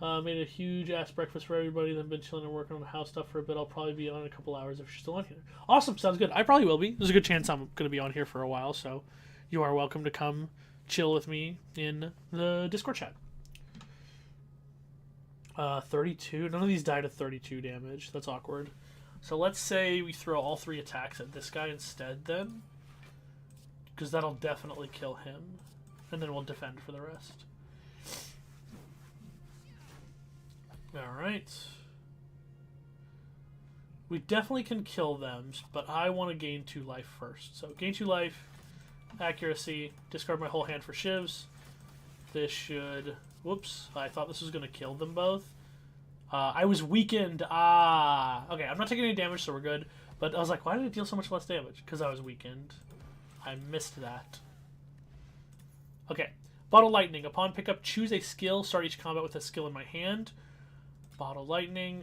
Made a huge ass breakfast for everybody. Then been chilling and working on the house stuff for a bit. I'll probably be on in a couple hours if you're still on here." Awesome, sounds good. I probably will be. There's a good chance I'm going to be on here for a while, so you are welcome to come chill with me in the Discord chat. 32. None of these died at 32 damage. That's awkward. So let's say we throw all 3 attacks at this guy instead then. Because that'll definitely kill him. And then we'll defend for the rest. Alright. We definitely can kill them, but I want to gain 2 life first. So gain 2 life, accuracy, discard my whole hand for shivs. This should... Whoops, I thought this was going to kill them both. I was weakened. Okay, I'm not taking any damage, so we're good. But I was like, why did it deal so much less damage? Because I was weakened. I missed that. Okay, Bottle Lightning. Upon pickup, choose a skill. Start each combat with a skill in my hand. Bottle Lightning.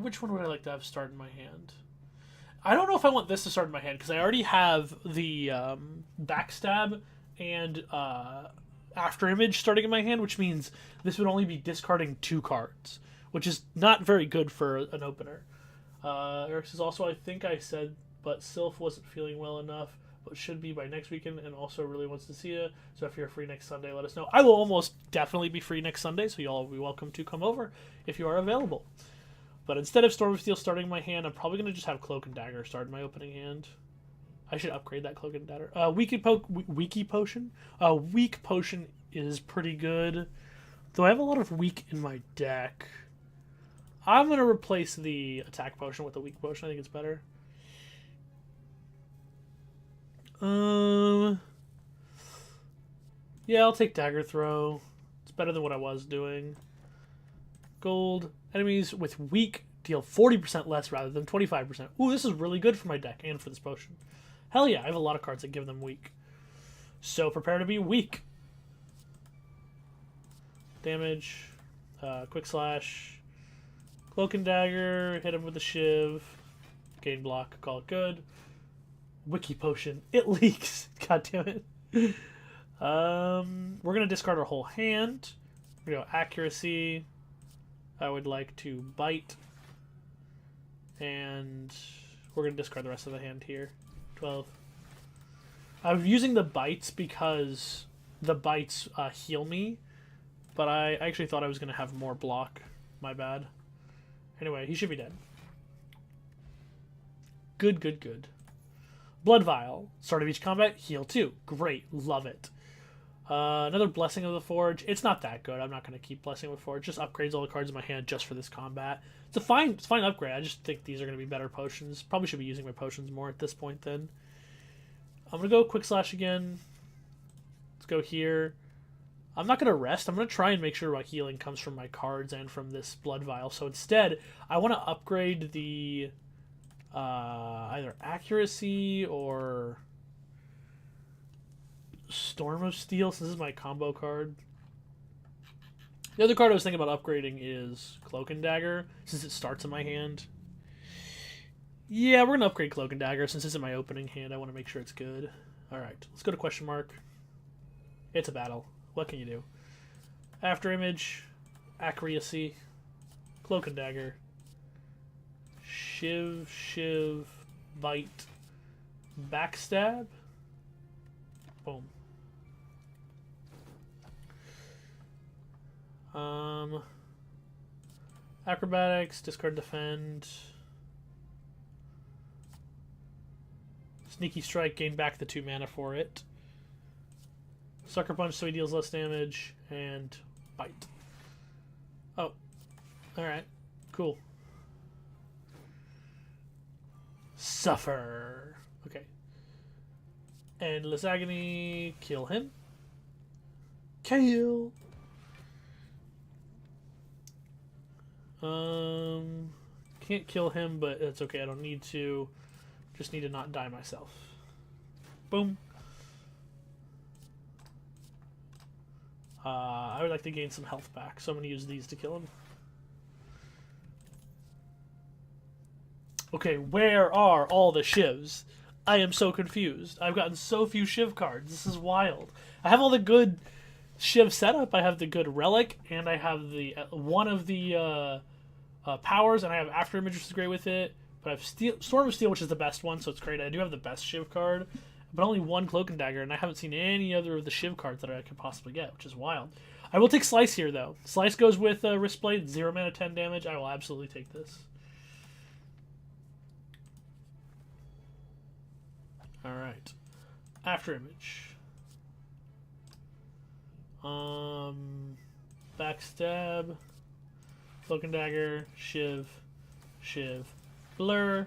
Which one would I like to have start in my hand? I don't know if I want this to start in my hand, because I already have the Backstab and After Image starting in my hand, which means this would only be discarding 2 cards, which is not very good for an opener. Eric says, also, I think I said, but Sylph wasn't feeling well enough, but should be by next weekend, and also really wants to see you. So if you're free next Sunday, let us know. I will almost definitely be free next Sunday, so you'll all be welcome to come over if you are available. But instead of Storm of Steel starting my hand, I'm probably going to just have Cloak and Dagger start in my opening hand. I should upgrade that Cloak and Dagger. Weak Potion. Weak Potion is pretty good, though I have a lot of weak in my deck. I'm going to replace the Attack Potion with the Weak Potion. I think it's better. Yeah, I'll take Dagger Throw. It's better than what I was doing. Gold. Enemies with weak deal 40% less rather than 25%. Ooh, this is really good for my deck and for this potion. Hell yeah, I have a lot of cards that give them weak. So prepare to be weak. Damage. Quick Slash. Cloak and Dagger. Hit him with a Shiv. Gain block. Call it good. Wiki Potion. It leaks. God damn it. We're going to discard our whole hand. We're going to go Accuracy. I would like to Bite. And we're going to discard the rest of the hand here. 12. I'm using the Bites because the Bites heal me. But I actually thought I was going to have more block. My bad. Anyway, he should be dead. Good, good, good. Blood Vial. Start of each combat, heal 2. Great, love it. Another Blessing of the Forge. It's not that good. I'm not going to keep Blessing of the Forge. Just upgrades all the cards in my hand just for this combat. It's a fine upgrade. I just think these are going to be better potions. Probably should be using my potions more at this point then. I'm going to go Quick Slash again. Let's go here. I'm not going to rest. I'm going to try and make sure my healing comes from my cards and from this Blood Vial. So instead, I want to upgrade the either Accuracy or Storm of Steel, since this is my combo card. The other card I was thinking about upgrading is Cloak and Dagger, since it starts in my hand. Yeah, we're going to upgrade Cloak and Dagger, since it's in my opening hand. I want to make sure it's good. Alright, let's go to question mark. It's a battle. What can you do? After Image, Accuracy, Cloak and Dagger, Shiv, Bite, Backstab. Boom. Acrobatics, discard defend. Sneaky Strike, gain back the 2 mana for it. Sucker Punch so he deals less damage, and Bite. Oh. Alright. Cool. Suffer. Okay. Endless Agony, kill him. Kill. Can't kill him, but it's okay. I don't need to. Just need to not die myself. Boom. I would like to gain some health back, so I'm going to use these to kill him. Okay, where are all the shivs? I am so confused. I've gotten so few Shiv cards. This is wild. I have all the good Shiv setup. I have the good Relic, and I have the one of the powers, and I have After Image, which is great with it. But I have Storm of Steel, which is the best one, so it's great. I do have the best Shiv card, but only one Cloak and Dagger, and I haven't seen any other of the Shiv cards that I could possibly get, which is wild. I will take Slice here, though. Slice goes with Wristblade, 0 mana, 10 damage. I will absolutely take this. Alright. After Image. Backstab. Cloak and Dagger. Shiv. Shiv. Blur.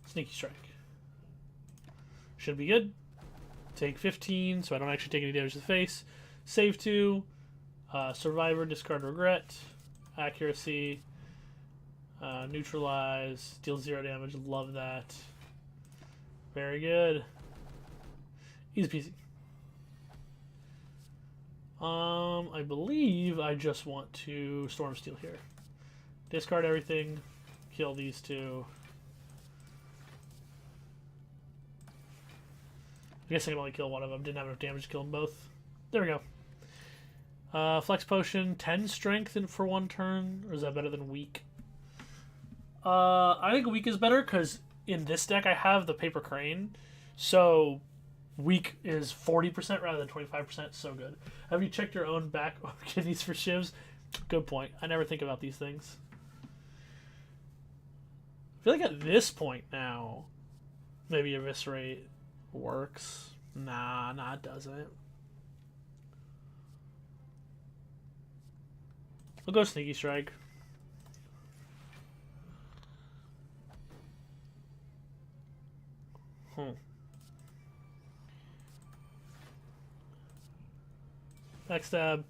Sneaky Strike. Should be good. Take 15, so I don't actually take any damage to the face. Save 2. Survivor, discard regret. Accuracy. Neutralize. Deal 0 damage. Love that. Very good. Easy peasy. I believe I just want to Storm Steel here. Discard everything. Kill these two. I guess I can only kill one of them. Didn't have enough damage to kill them both. There we go. Flex Potion, 10 strength for one turn. Or is that better than weak? I think weak is better because in this deck I have the Paper Crane. So weak is 40% rather than 25%. So good. Have you checked your own back kidneys for shivs? Good point. I never think about these things. I feel like at this point now, maybe Eviscerate works. Nah, it doesn't. We'll go Sneaky Strike. Backstab.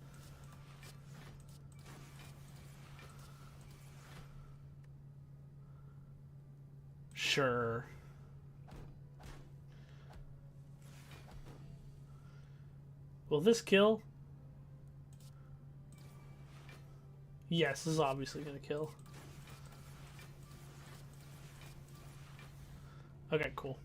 Sure. Will this kill? Yes, this is obviously going to kill. Okay, cool.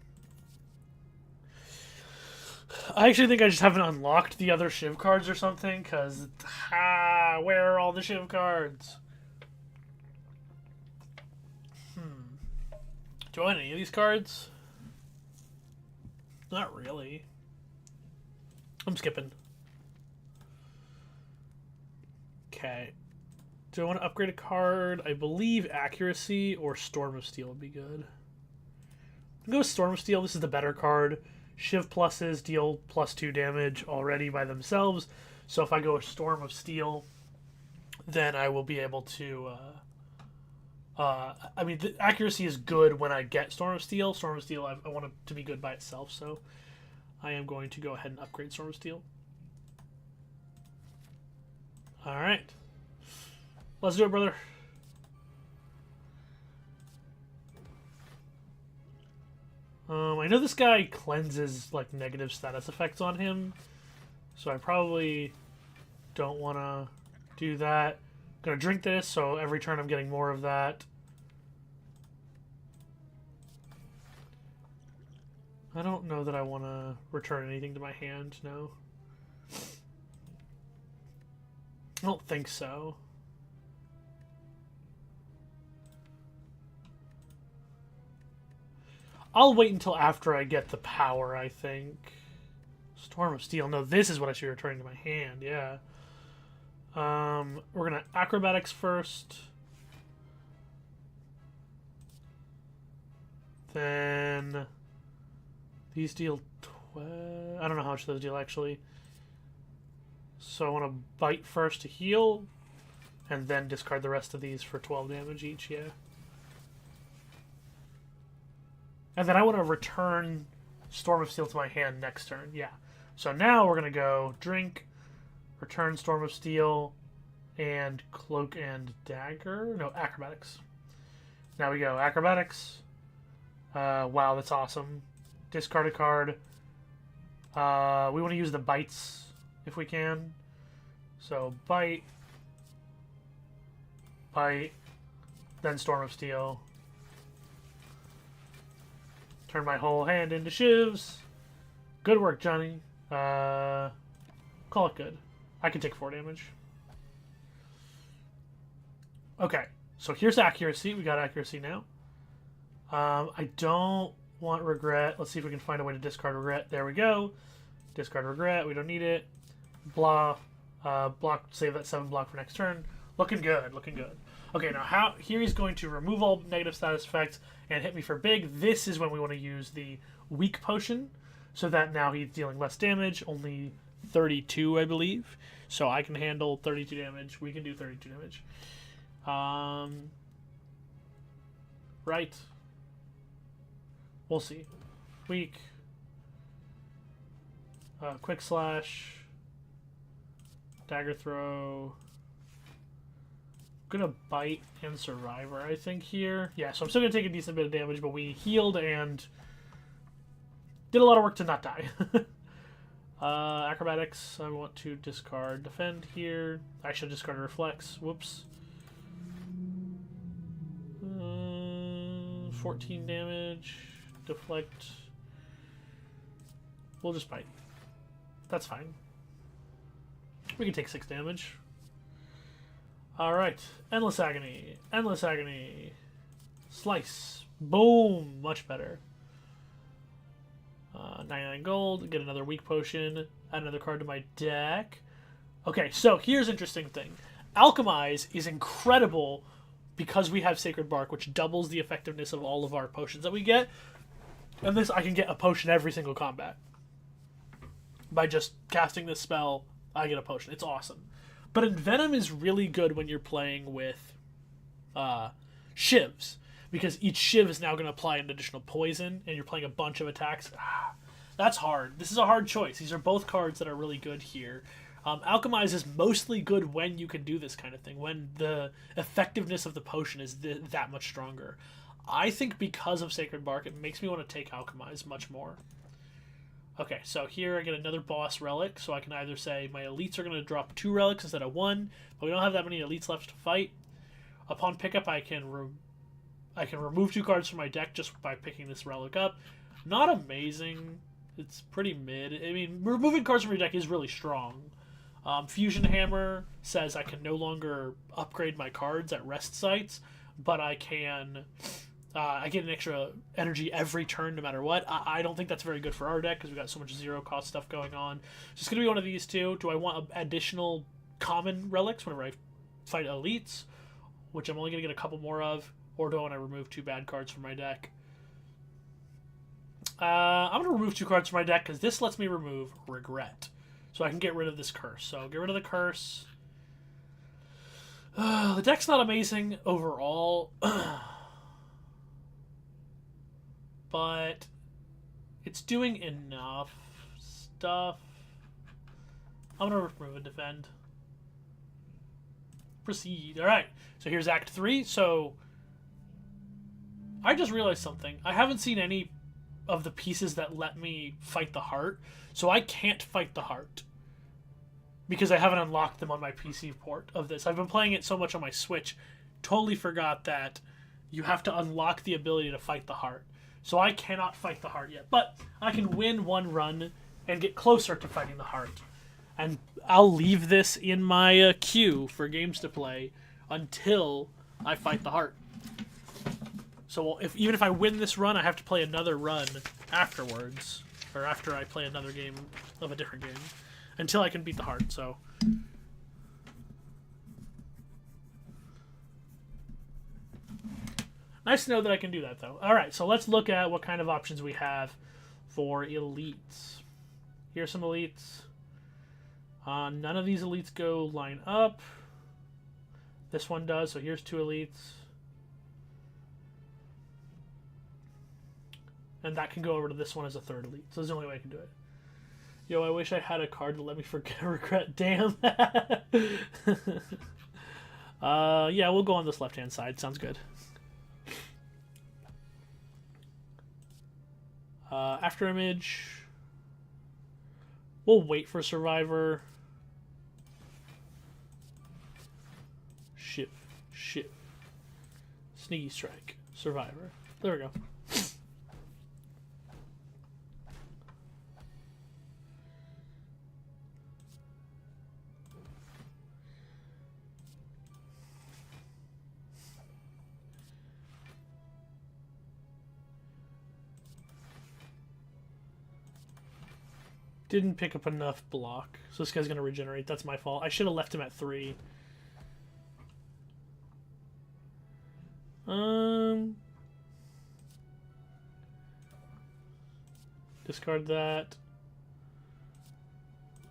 I actually think I just haven't unlocked the other Shiv cards or something, because, where are all the Shiv cards? Do I want any of these cards? Not really. I'm skipping. Okay. Do I want to upgrade a card? I believe Accuracy or Storm of Steel would be good. I'll go with Storm of Steel. This is the better card. Shiv pluses deal +2 damage already by themselves. So if I go with Storm of Steel, then I will be able to... I mean, the accuracy is good when I get Storm of Steel. Storm of Steel, I want it to be good by itself, so I am going to go ahead and upgrade Storm of Steel. Alright. Let's do it, brother. I know this guy cleanses, like, negative status effects on him, so I probably don't want to do that. I'm going to drink this, so every turn I'm getting more of that. I don't know that I want to return anything to my hand, no. I don't think so. I'll wait until after I get the power, I think. Storm of Steel. No, this is what I should be returning to my hand, yeah. We're going to Acrobatics first. Then these deal 12. I don't know how much those deal, actually. So I want to Bite first to heal, and then discard the rest of these for 12 damage each, yeah. And then I want to return Storm of Steel to my hand next turn. Yeah. So now we're going to go drink, return Storm of Steel, and Cloak and Dagger. No, Acrobatics. Now we go Acrobatics. Wow, that's awesome. Discard a card. We want to use the bites if we can. So Bite. Bite. Then Storm of Steel. Turn my whole hand into shivs. Good work, Johnny. Call it good. I can take 4 damage. Okay, so here's accuracy. We got accuracy now. I don't want regret. Let's see if we can find a way to discard regret. There we go. Discard regret. We don't need it. Blah. Block. Save that 7 block for next turn. Looking good. Looking good. Okay, now here he's going to remove all negative status effects and hit me for big. This is when we want to use the weak potion, so that now he's dealing less damage, only 32, I believe. So I can handle 32 damage. We can do 32 damage. Right. We'll see. Weak. Quick slash. Dagger throw. I'm gonna bite and survivor, I think, here. Yeah, so I'm still gonna take a decent bit of damage, but we healed and did a lot of work to not die. Acrobatics, I want to discard defend here. I should discard reflex. Whoops. 14 damage. Deflect. We'll just bite. That's fine. We can take 6 damage. Alright. Endless Agony. Endless Agony. Slice. Boom. Much better. 99 gold. Get another weak potion. Add another card to my deck. Okay, so here's an interesting thing. Alchemize is incredible because we have Sacred Bark, which doubles the effectiveness of all of our potions that we get. And this, I can get a potion every single combat. By just casting this spell, I get a potion. It's awesome. But Envenom is really good when you're playing with shivs, because each shiv is now going to apply an additional poison, and you're playing a bunch of attacks. That's hard. This is a hard choice. These are both cards that are really good here. Alchemize is mostly good when you can do this kind of thing, when the effectiveness of the potion is that much stronger. I think because of Sacred Bark, it makes me want to take Alchemize much more. Okay, so here I get another boss relic, so I can either say my elites are going to drop 2 relics instead of 1, but we don't have that many elites left to fight. Upon pickup, I can remove 2 cards from my deck just by picking this relic up. Not amazing. It's pretty mid. I mean, removing cards from your deck is really strong. Fusion Hammer says I can no longer upgrade my cards at rest sites, but I can... I get an extra energy every turn no matter what. I don't think that's very good for our deck because we've got so much zero-cost stuff going on. So it's going to be one of these two. Do I want additional common relics whenever I fight elites, which I'm only going to get a couple more of, or do I want to remove 2 bad cards from my deck? I'm going to remove 2 cards from my deck because this lets me remove regret. So I can get rid of this curse. So get rid of the curse. The deck's not amazing overall. But it's doing enough stuff. I'm going to remove and defend. Proceed. Alright, so here's Act 3. So I just realized something. I haven't seen any of the pieces that let me fight the heart. So I can't fight the heart because I haven't unlocked them on my PC port of this. I've been playing it so much on my Switch. Totally forgot that you have to unlock the ability to fight the heart. So I cannot fight the heart yet. But I can win one run and get closer to fighting the heart. And I'll leave this in my queue for games to play until I fight the heart. So even if I win this run, I have to play another run afterwards. Or after I play another game of a different game. Until I can beat the heart, so... Nice to know that I can do that, though. Alright, so let's look at what kind of options we have for elites. Here's some elites. None of these elites go line up. This one does, so here's 2 elites. And that can go over to this one as a 3rd elite. So that's the only way I can do it. Yo, I wish I had a card to let me forget regret. Damn. Yeah, we'll go on this left-hand side. Sounds good. After image. We'll wait for survivor. Ship. Sneaky strike. Survivor. There we go. Didn't pick up enough block. So this guy's going to regenerate. That's my fault. I should have left him at 3. Discard that.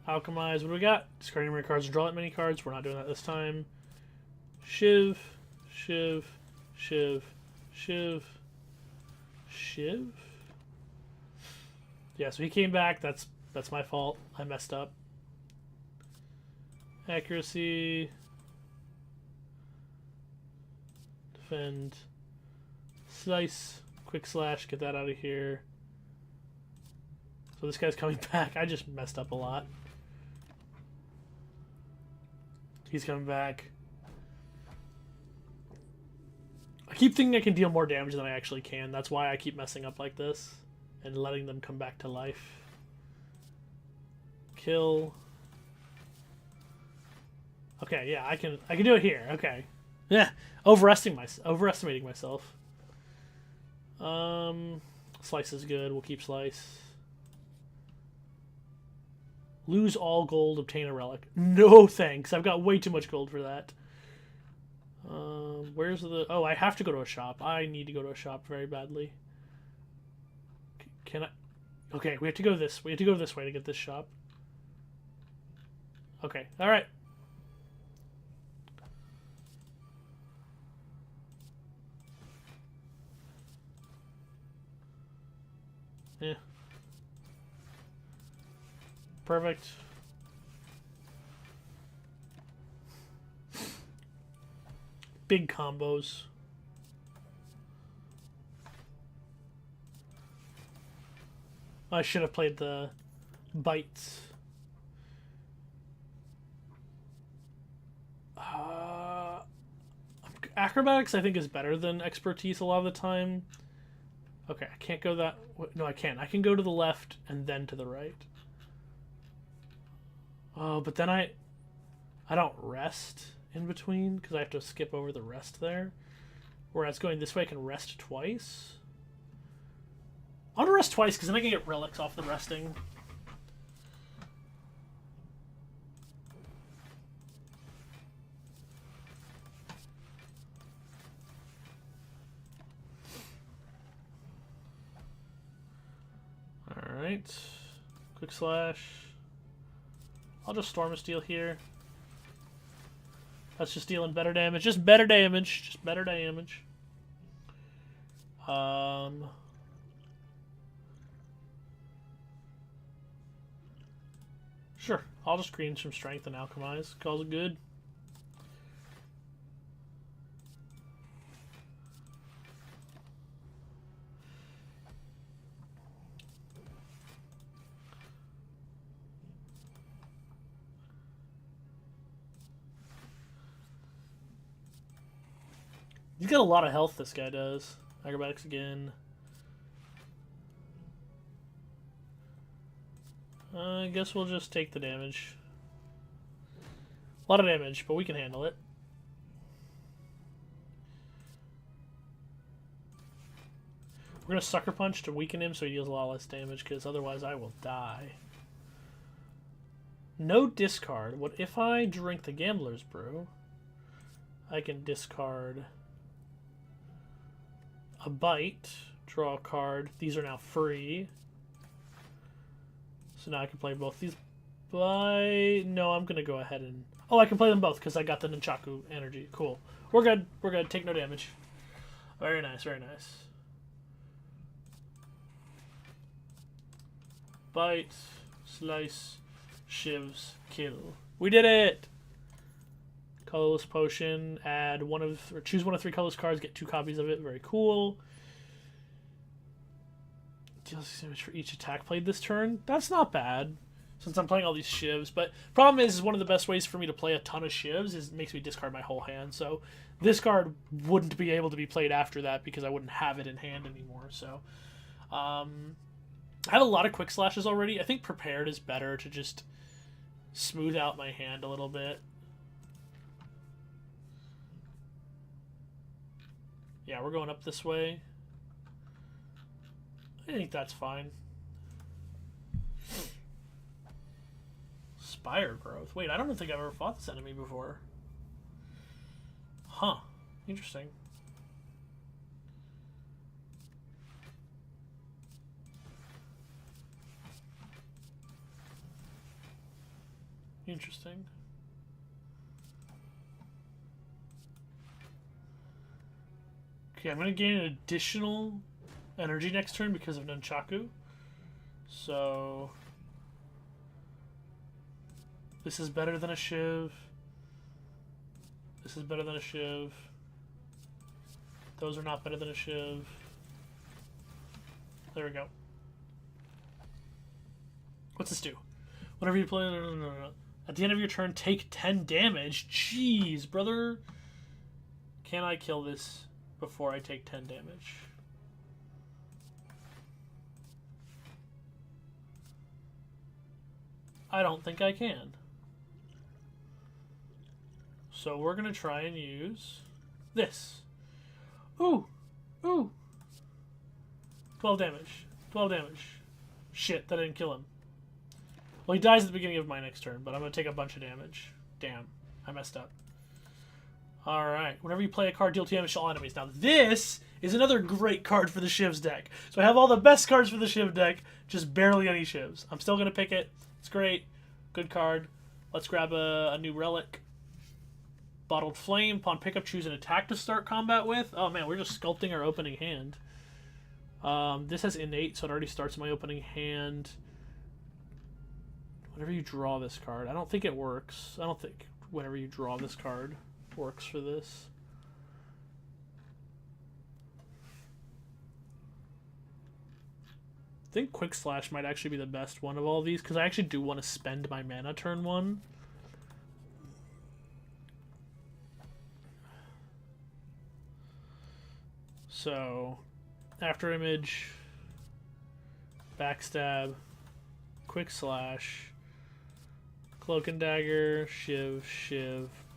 Alchemize. What do we got? Discarding many cards and draw that many cards. We're not doing that this time. Shiv. Shiv. Shiv. Shiv. Shiv. Yeah, so he came back. That's my fault. I messed up. Accuracy. Defend. Slice. Quick slash. Get that out of here. So this guy's coming back. I just messed up a lot. He's coming back. I keep thinking I can deal more damage than I actually can. That's why I keep messing up like this and letting them come back to life. Kill. Okay, yeah, I can do it here. Okay. Yeah, overestimating myself. Slice is good. We'll keep slice. Lose all gold, obtain a relic. No thanks. I've got way too much gold for that. Where's the... Oh, I have to go to a shop. I need to go to a shop very badly. Can I... Okay, we have to go this. We have to go this way to get this shop. Okay, alright. Yeah. Perfect. Big combos. I should have played the bites. Acrobatics, I think, is better than expertise a lot of the time. Okay, I can't go that... No, I can. I can go to the left and then to the right. Oh, but then I don't rest in between because I have to skip over the rest there. Whereas going this way, I can rest twice. I want to rest twice because then I can get relics off the resting. Alright. Quick slash. I'll just Storm of Steel here. That's just dealing better damage. Just better damage. Just better damage. Sure. I'll just green some strength and alchemize. Calls it good. He's got a lot of health, this guy does. Acrobatics again. I guess we'll just take the damage. A lot of damage, but we can handle it. We're going to Sucker Punch to weaken him so he deals a lot less damage, because otherwise I will die. No discard. What if I drink the Gambler's Brew? I can discard a bite, draw a card. These are now free. So now I can play both these. No, I'm going to go ahead and... Oh, I can play them both because I got the Nunchaku energy. Cool. We're good. We're good. Take no damage. Very nice. Very nice. Bite, slice, shivs, kill. We did it! Colorless potion. Add one of... Or choose one of 3 colorless cards. Get 2 copies of it. Very cool. Deals damage for each attack played this turn. That's not bad, since I'm playing all these shivs. But problem is one of the best ways for me to play a ton of shivs is it makes me discard my whole hand. So this card wouldn't be able to be played after that because I wouldn't have it in hand anymore. So I have a lot of quick slashes already. I think prepared is better to just smooth out my hand a little bit. Yeah, we're going up this way. I think that's fine. Spire growth. Wait, I don't think I've ever fought this enemy before. Huh. Interesting. Interesting. Okay, I'm going to gain an additional energy next turn because of Nunchaku. So this is better than a Shiv. This is better than a Shiv. Those are not better than a Shiv. There we go. What's this do? Whenever you play... No. At the end of your turn, take 10 damage. Jeez, brother. Can I kill this before I take 10 damage? I don't think I can. So we're going to try and use this. Ooh. Ooh. 12 damage. 12 damage. Shit, that didn't kill him. Well, he dies at the beginning of my next turn, but I'm going to take a bunch of damage. Damn. I messed up. Alright. Whenever you play a card, deal 2 damage to all enemies. Now, this is another great card for the Shivs deck. So I have all the best cards for the Shiv deck, just barely any Shivs. I'm still going to pick it. It's great. Good card. Let's grab a new relic. Bottled Flame. Upon pickup, choose an attack to start combat with. Oh, man, we're just sculpting our opening hand. This has innate, so it already starts my opening hand. Whenever you draw this card, I don't think it works. I don't think whenever you draw this card works for this. I think Quick Slash might actually be the best one of all these, because I actually do want to spend my mana turn 1. So, After Image, Backstab, Quick Slash, Cloak and Dagger, Shiv,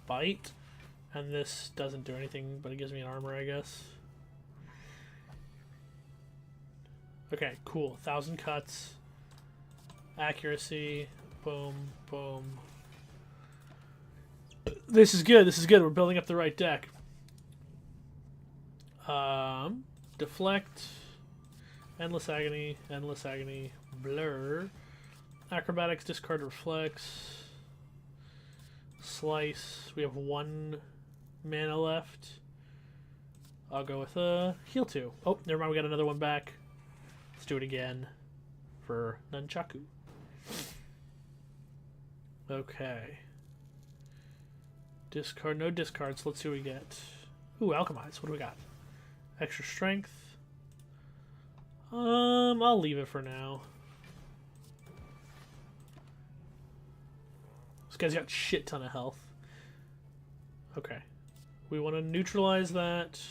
Bite. And this doesn't do anything, but it gives me an armor, I guess. Okay, cool. 1,000 cuts. Accuracy. Boom, boom. This is good. This is good. We're building up the right deck. Deflect. Endless Agony. Endless Agony. Blur. Acrobatics, discard, reflex. Slice. We have 1 mana left. I'll go with heal 2. Oh, never mind. We got another one back. Let's do it again for Nunchaku. Okay. Discard. No discards. Let's see what we get. Ooh, Alchemize. What do we got? Extra strength. I'll leave it for now. This guy's got shit ton of health. Okay. We want to neutralize that.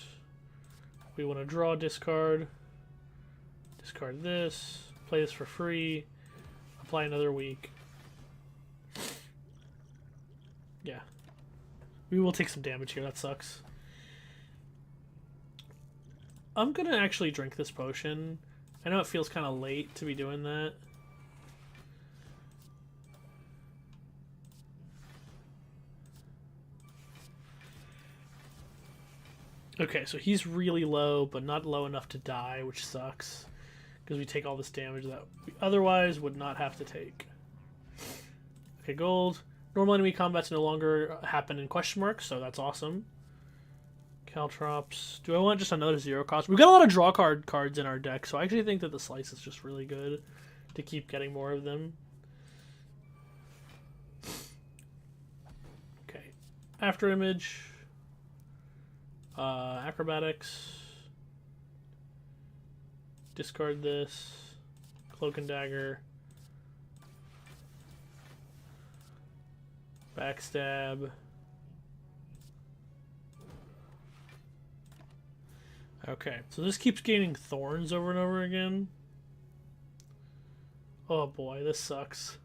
We want to draw, discard. Discard this. Play this for free. Apply another week. Yeah. We will take some damage here. That sucks. I'm going to actually drink this potion. I know it feels kind of late to be doing that. Okay, so he's really low, but not low enough to die, which sucks. Because we take all this damage that we otherwise would not have to take. Okay, gold. Normal enemy combats no longer happen in question marks, so that's awesome. Caltrops. Do I want just another 0 cost? We've got a lot of draw cards in our deck, so I actually think that the Slice is just really good to keep getting more of them. Okay. After Image. Acrobatics. Discard this. Cloak and Dagger. Backstab. Okay, so this keeps gaining thorns over and over again. Oh boy, this sucks.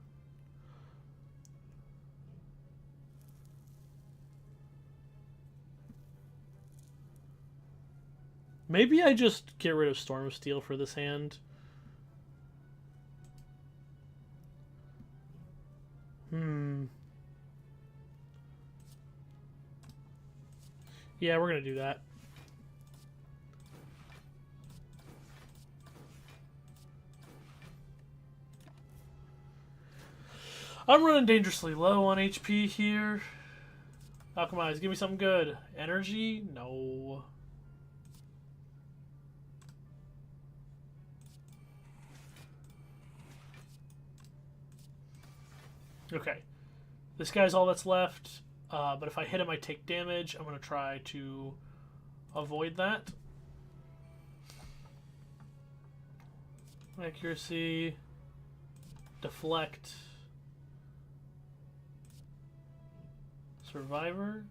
Maybe I just get rid of Storm of Steel for this hand. Yeah, we're gonna do that. I'm running dangerously low on HP here. Alchemize, give me something good. Energy? No. Okay. This guy's all that's left. But if I hit him, I take damage. I'm going to try to avoid that. Accuracy. Deflect. Survivor.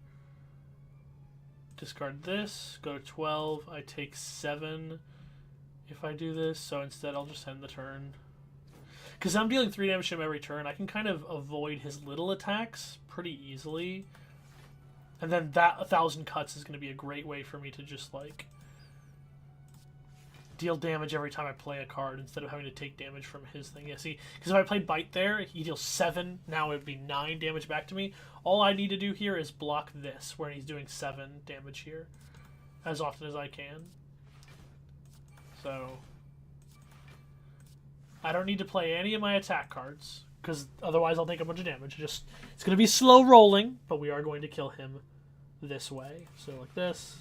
Discard this. Go to 12. I take 7 if I do this. So instead, I'll just end the turn. Because I'm dealing 3 damage to him every turn, I can kind of avoid his little attacks pretty easily. And then that 1,000 cuts is going to be a great way for me to just, like, deal damage every time I play a card instead of having to take damage from his thing. Yeah, see, because if I played Bite there, he deals 7. Now it would be 9 damage back to me. All I need to do here is block this, where he's doing 7 damage here, as often as I can. So I don't need to play any of my attack cards, because otherwise I'll take a bunch of damage. It's going to be slow rolling, but we are going to kill him this way. So like this,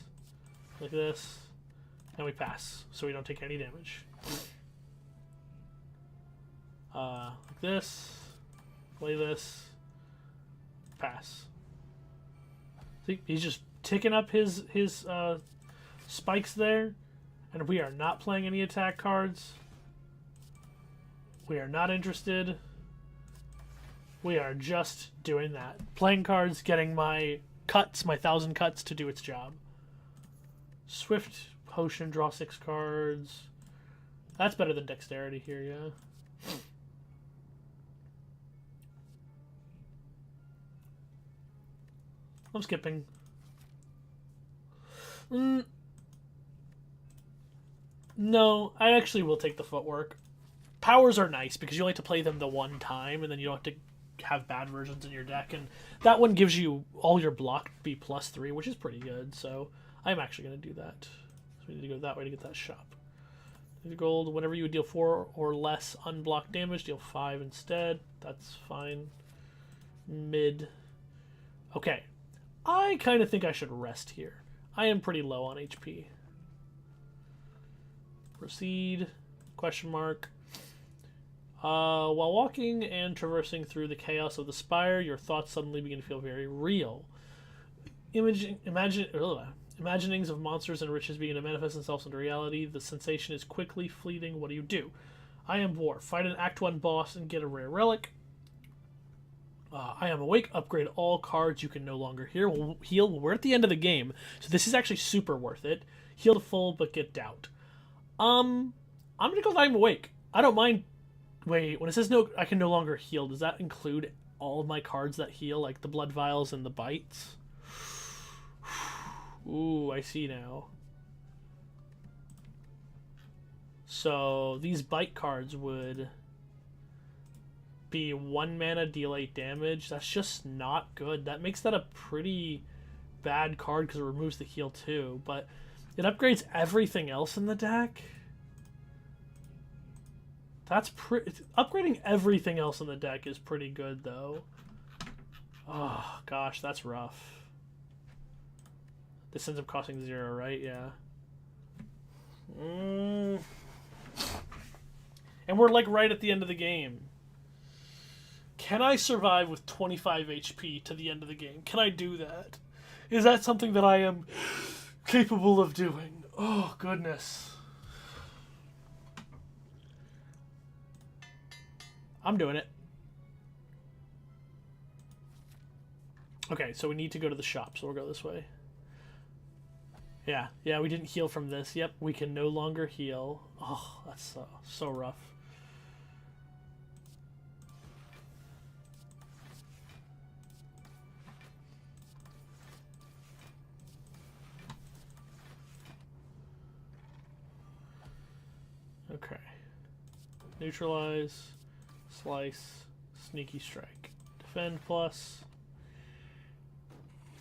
and we pass, so we don't take any damage. Like this, play this, pass. See, he's just ticking up his spikes there, and we are not playing any attack cards. We are not interested. We are just doing that. Playing cards, getting my cuts, my 1,000 cuts to do its job. Swift Potion, draw 6 cards. That's better than Dexterity here, yeah. I'm skipping. No, I actually will take the footwork. Powers are nice because you only have to play them the one time, and then you don't have to have bad versions in your deck. And that one gives you all your block be +3, which is pretty good. So I'm actually going to do that. So we need to go that way to get that shop. Gold. Whenever you would deal 4 or less unblocked damage, deal 5 instead. That's fine. Mid. Okay. I kind of think I should rest here. I am pretty low on HP. Proceed. Question mark. While walking and traversing through the chaos of the spire, your thoughts suddenly begin to feel very real. Imaginings of monsters and riches begin to manifest themselves into reality. The sensation is quickly fleeting. What do? I am War. Fight an Act 1 boss and get a rare relic. I am Awake. Upgrade all cards you can no longer heal. We're at the end of the game, so this is actually super worth it. Heal to full, but get doubt. I'm going to go with I am Awake. I don't mind. Wait, when it says no, I can no longer heal, does that include all of my cards that heal, like the Blood Vials and the Bites? Ooh, I see now. So these Bite cards would be 1 mana, deal 8 damage. That's just not good. That makes that a pretty bad card because it removes the heal too, but it upgrades everything else in the deck. That's upgrading everything else in the deck is pretty good, though. Oh, gosh, that's rough. This ends up costing 0, right? Yeah. And we're, like, right at the end of the game. Can I survive with 25 HP to the end of the game? Can I do that? Is that something that I am capable of doing? Oh, goodness. I'm doing it. Okay, so we need to go to the shop, so we'll go this way. Yeah, we didn't heal from this. Yep, we can no longer heal. Oh, that's so rough. Okay. Neutralize. Slice, Sneaky Strike, Defend plus.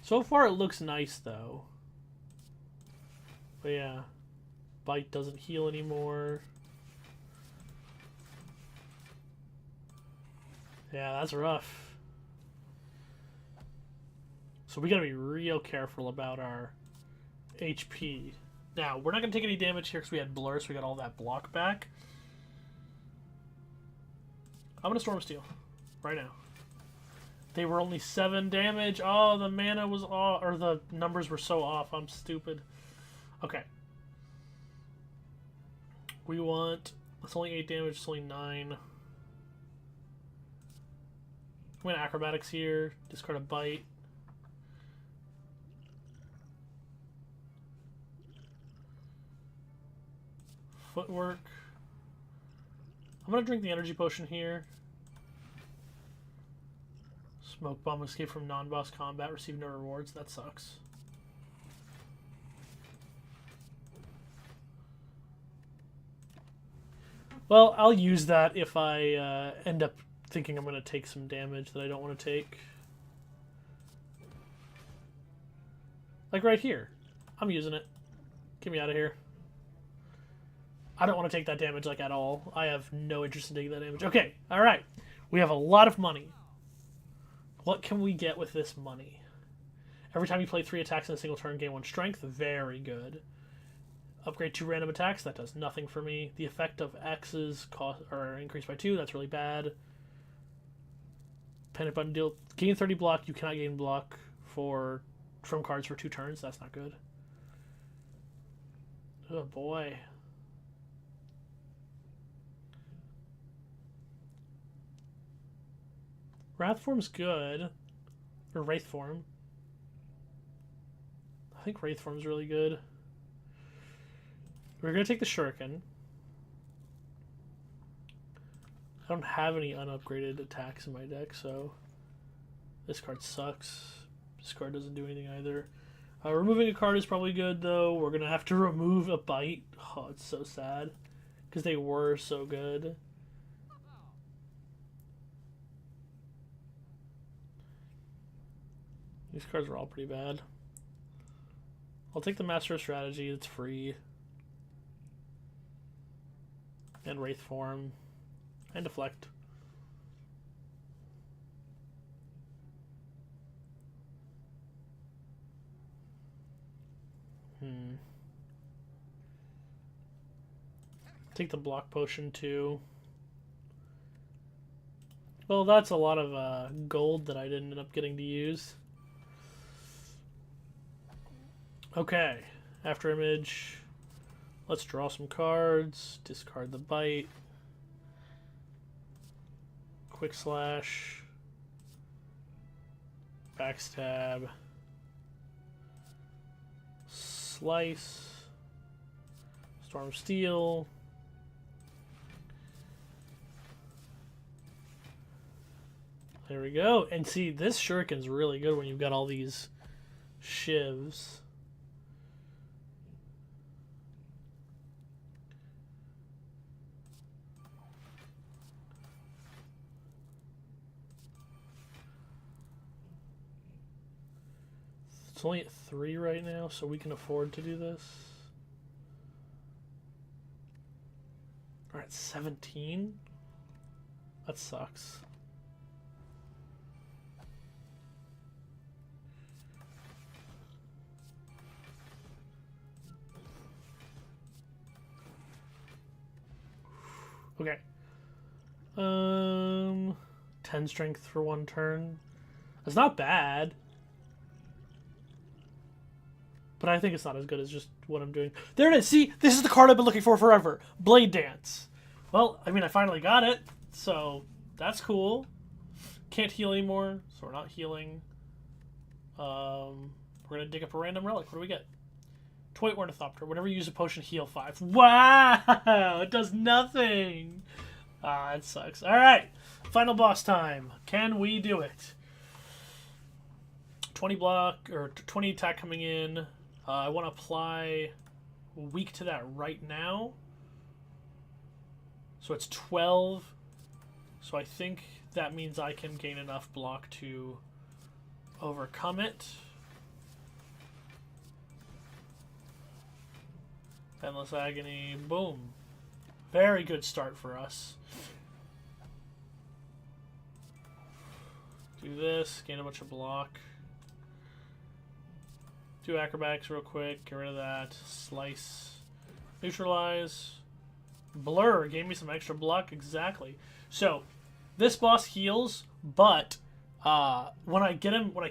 So far it looks nice though. But yeah. Bite doesn't heal anymore. Yeah, that's rough. So we gotta be real careful about our HP. Now, we're not gonna take any damage here because we had Blur, so we got all that block back. I'm gonna Storm Steel. Right now. They were only 7 damage. Oh, the mana was off, or the numbers were so off. I'm stupid. Okay. We want... It's only 8 damage, it's only 9. I'm going to Acrobatics here. Discard a Bite. Footwork. I'm going to drink the Energy Potion here. Smoke Bomb, escape from non-boss combat, receive no rewards. That sucks. Well, I'll use that if I end up thinking I'm going to take some damage that I don't want to take. Like right here. I'm using it. Get me out of here. I don't want to take that damage like at all. I have no interest in taking that damage. Okay, alright. We have a lot of money. What can we get with this money? Every time you play 3 attacks in a single turn, gain 1 strength. Very good. Upgrade 2 random attacks. That does nothing for me. The effect of X's cost or increased by 2. That's really bad. Panic button deal. Gain 30 block. You cannot gain block from cards for 2 turns. That's not good. Oh boy. Wrath Form's good. Or Wraith Form. I think Wraith Form's really good. We're going to take the Shuriken. I don't have any unupgraded attacks in my deck, so this card sucks. This card doesn't do anything either. Removing a card is probably good, though. We're going to have to remove a Bite. Oh, it's so sad. Because they were so good. These cards are all pretty bad. I'll take the Master of Strategy. It's free. And Wraith Form. And Deflect. Take the Block Potion too. Well, that's a lot of gold that I didn't end up getting to use. Okay, after image, let's draw some cards, discard the Bite, Quick Slash, Backstab, Slice, Storm Steel, there we go. And see, this Shuriken's really good when you've got all these shivs. It's only at 3 right now, so we can afford to do this. We're at 17? That sucks. Okay. 10 strength for 1 turn. That's not bad. But I think it's not as good as just what I'm doing. There it is. See, this is the card I've been looking for forever. Blade Dance. Well, I mean, I finally got it. So, that's cool. Can't heal anymore, so we're not healing. We're going to dig up a random relic. What do we get? Toy Ornithopter. Whenever you use a potion, heal 5. Wow! It does nothing! Ah, it sucks. Alright. Final boss time. Can we do it? 20 block, or 20 attack coming in. I want to apply weak to that right now. So it's 12. So I think that means I can gain enough block to overcome it. Endless Agony, boom. Very good start for us. Do this, gain a bunch of block. Do acrobatics real quick, get rid of that. Slice. Neutralize. Blur, gave me some extra block, exactly. So, this boss heals, but when I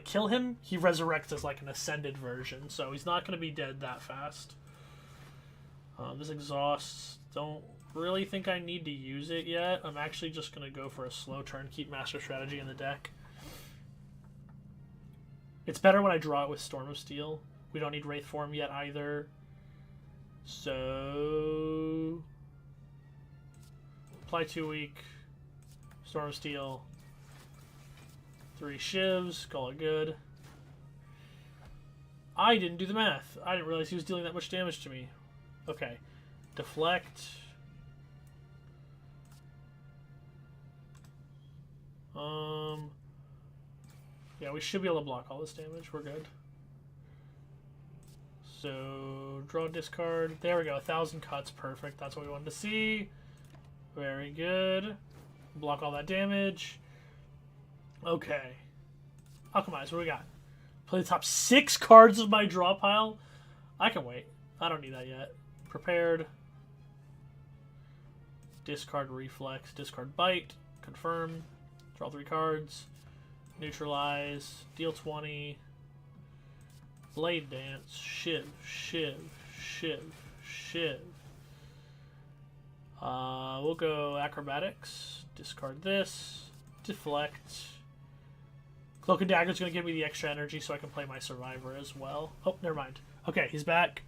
kill him, he resurrects as like an ascended version, so he's not going to be dead that fast. This exhaust, don't really think I need to use it yet. I'm actually just going to go for a slow turn, keep Master Strategy in the deck. It's better when I draw it with Storm of Steel. We don't need Wraith Form yet either. So... apply 2 weak. Storm of Steel. 3 shivs, call it good. I didn't do the math. I didn't realize he was dealing that much damage to me. Okay. Deflect. Yeah, we should be able to block all this damage. We're good. So, draw, discard. There we go. 1,000 cuts. Perfect. That's what we wanted to see. Very good. Block all that damage. Okay. Alchemize. What do we got? Play the top 6 cards of my draw pile. I can wait. I don't need that yet. Prepared. Discard Reflex. Discard Bite. Confirm. Draw 3 cards. Neutralize. Deal 20. Blade Dance. Shiv. Shiv. Shiv. Shiv. We'll go Acrobatics. Discard this. Deflect. Cloak and Dagger is going to give me the extra energy so I can play my Survivor as well. Oh, never mind. Okay, he's back.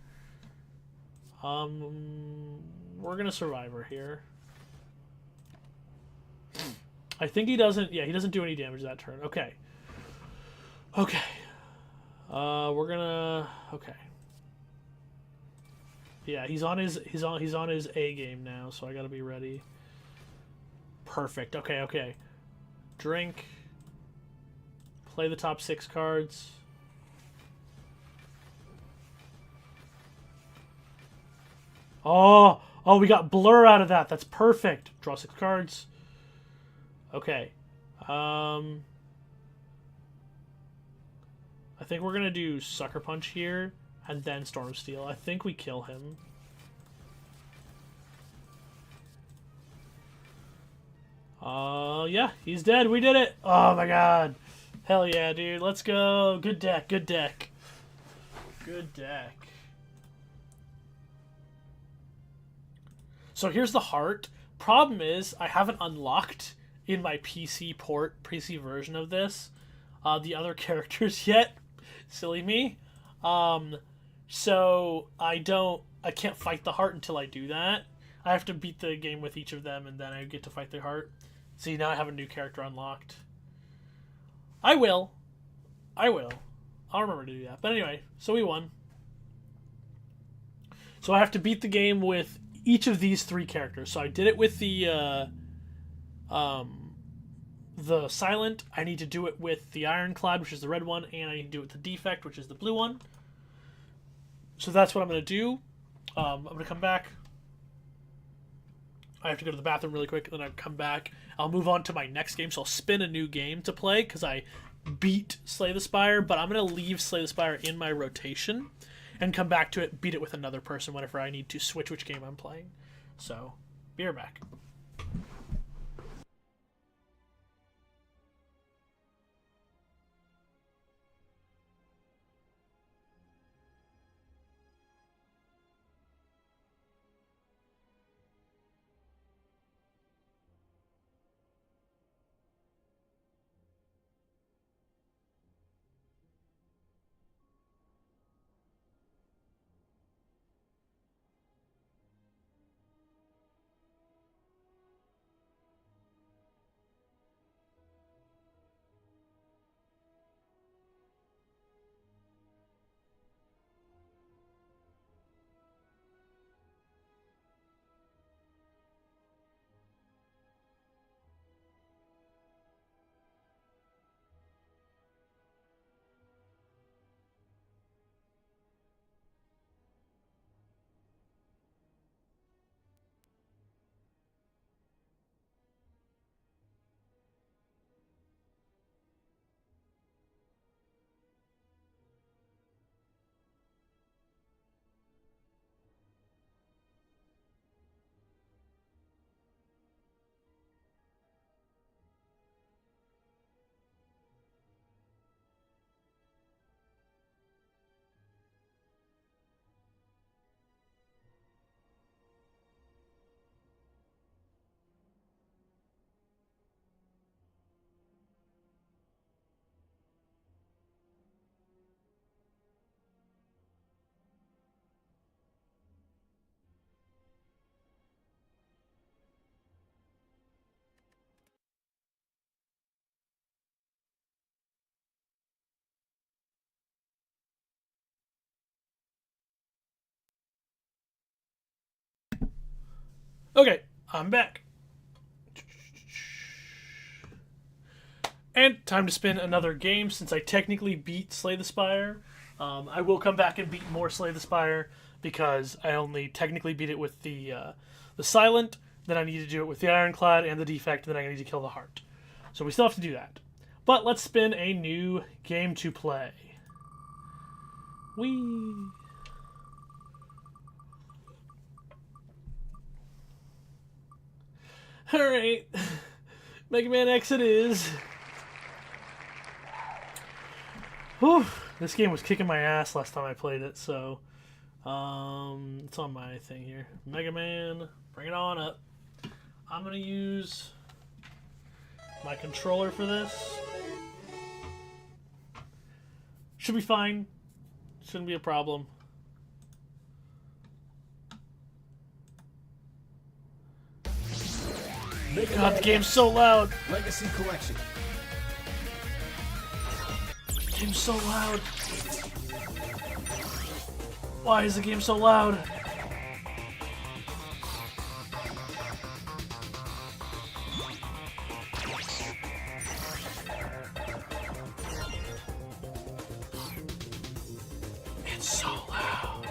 We're going to Survivor here. I think he doesn't... yeah, he doesn't do any damage that turn. Okay. Okay. We're gonna... okay. Yeah, he's on his A game now, so I gotta be ready. Perfect. Okay, okay. Drink. Play the top 6 cards. Oh, we got Blur out of that. That's perfect. Draw 6 cards. Okay. I think we're going to do Sucker Punch here, and then Storm of Steel. I think we kill him. Yeah, he's dead. We did it. Oh my god. Hell yeah, dude. Let's go. Good deck, good deck. Good deck. So here's the heart. Problem is, I haven't unlocked in my PC version of this, the other characters yet. Silly me. So I can't fight the heart until I do that. I have to beat the game with each of them, and then I get to fight the heart. See, now I have a new character unlocked. I will. I'll remember to do that. But anyway, so we won. So I have to beat the game with each of these 3 characters. So I did it with the Silent. I need to do it with the Ironclad, which is the red one, and I need to do it with the Defect, which is the blue one. So that's what I'm going to do. I'm going to come back. I have to go to the bathroom really quick, and then I'll come back. I'll move on to my next game, so I'll spin a new game to play, because I beat Slay the Spire, but I'm going to leave Slay the Spire in my rotation, and come back to it, beat it with another person whenever I need to switch which game I'm playing. So, be right back. Okay, I'm back. And time to spin another game since I technically beat Slay the Spire. I will come back and beat more Slay the Spire because I only technically beat it with the Silent. Then I need to do it with the Ironclad and the Defect. Then I need to kill the Heart. So we still have to do that. But let's spin a new game to play. Whee! Alright. Mega Man X it is. Whew. This game was kicking my ass last time I played it, so... it's on my thing here. Mega Man, bring it on up. I'm gonna use my controller for this. Should be fine. Shouldn't be a problem. God, the game's so loud. Legacy Collection. The game's so loud. Why is the game so loud? It's so loud.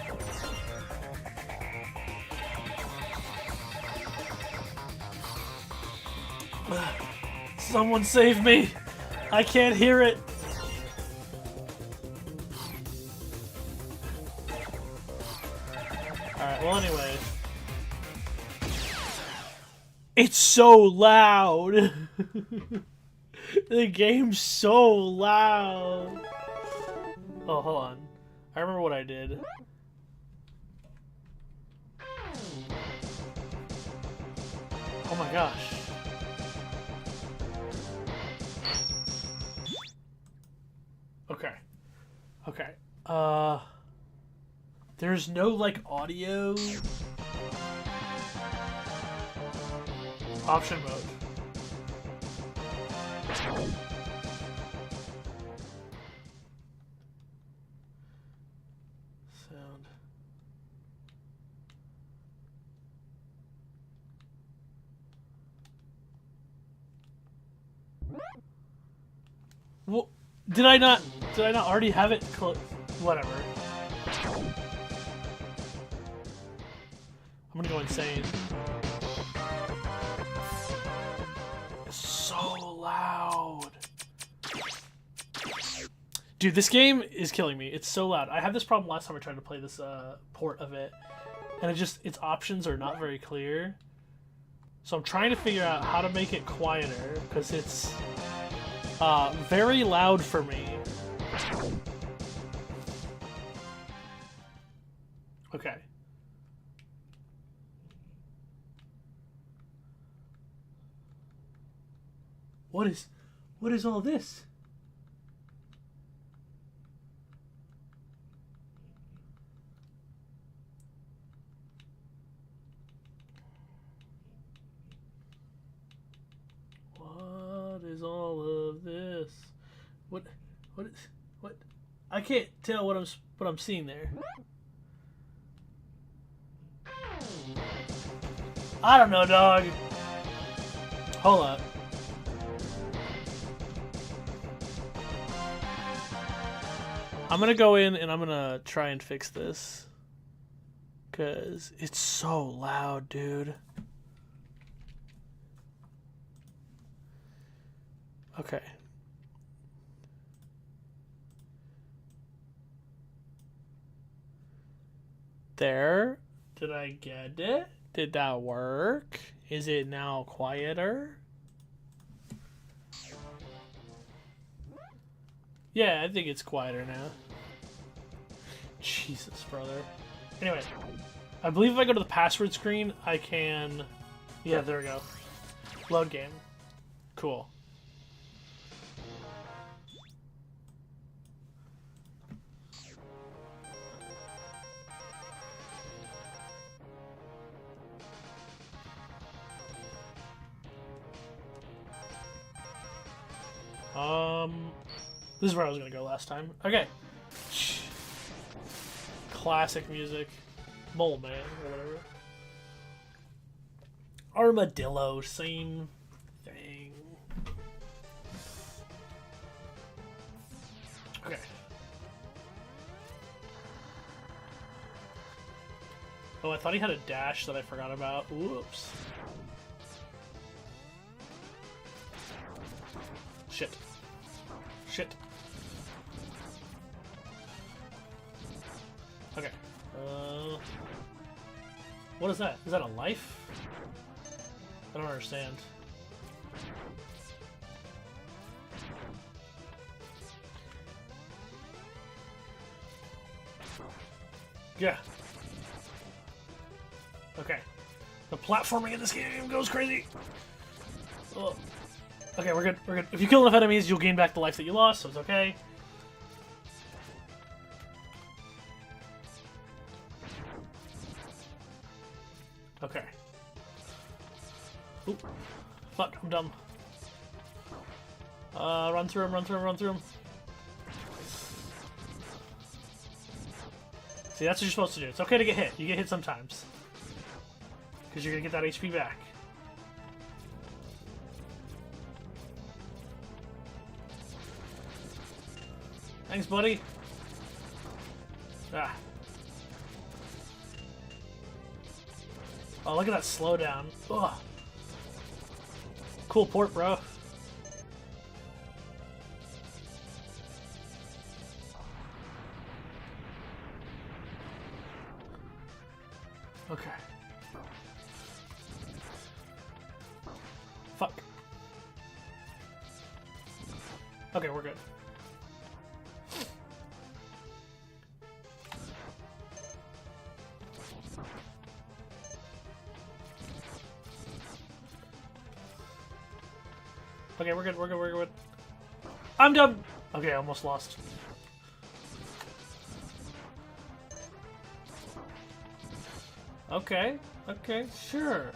Someone save me. I can't hear it. Alright, well anyway. It's so loud. The game's so loud. Oh, hold on. I remember what I did. Oh my gosh. Okay. Okay. There's no, like, audio option mode. Sound. Well, did I not already have it? Whatever. I'm gonna go insane. It's so loud. Dude, this game is killing me. It's so loud. I had this problem last time I tried to play this port of it. And its options are not very clear. So I'm trying to figure out how to make it quieter, because it's very loud for me. Okay. What is all this? What is all of this? What I can't tell what I'm seeing there. I don't know, dog. Hold up. I'm gonna go in and I'm gonna try and fix this. Cause it's so loud, dude. Okay. There. Did I get it? Did that work? Is it now quieter? Yeah, I think it's quieter now. Jesus, brother. Anyway, I believe if I go to the password screen, I can... Yeah, there we go. Load game. Cool. This is where I was gonna go last time. Okay. Classic music. Mole Man, or whatever. Armadillo, same thing. Okay. Oh, I thought he had a dash that I forgot about. Whoops. Shit. Shit. Okay. What is that? Is that a life? I don't understand. Yeah. Okay. The platforming in this game goes crazy. Ugh. Okay, we're good. We're good. If you kill enough enemies, you'll gain back the life that you lost, so it's okay. Okay. Oop. Fuck, I'm dumb. Run through him, run through him, run through him. See, that's what you're supposed to do. It's okay to get hit. You get hit sometimes. Because you're going to get that HP back. Thanks, buddy. Ah. Oh, look at that slowdown. Ugh. Cool port, bro. Okay. Fuck. Okay, we're good. Okay, we're good, we're good, we're good. I'm done! Okay, I almost lost. Okay, okay, sure.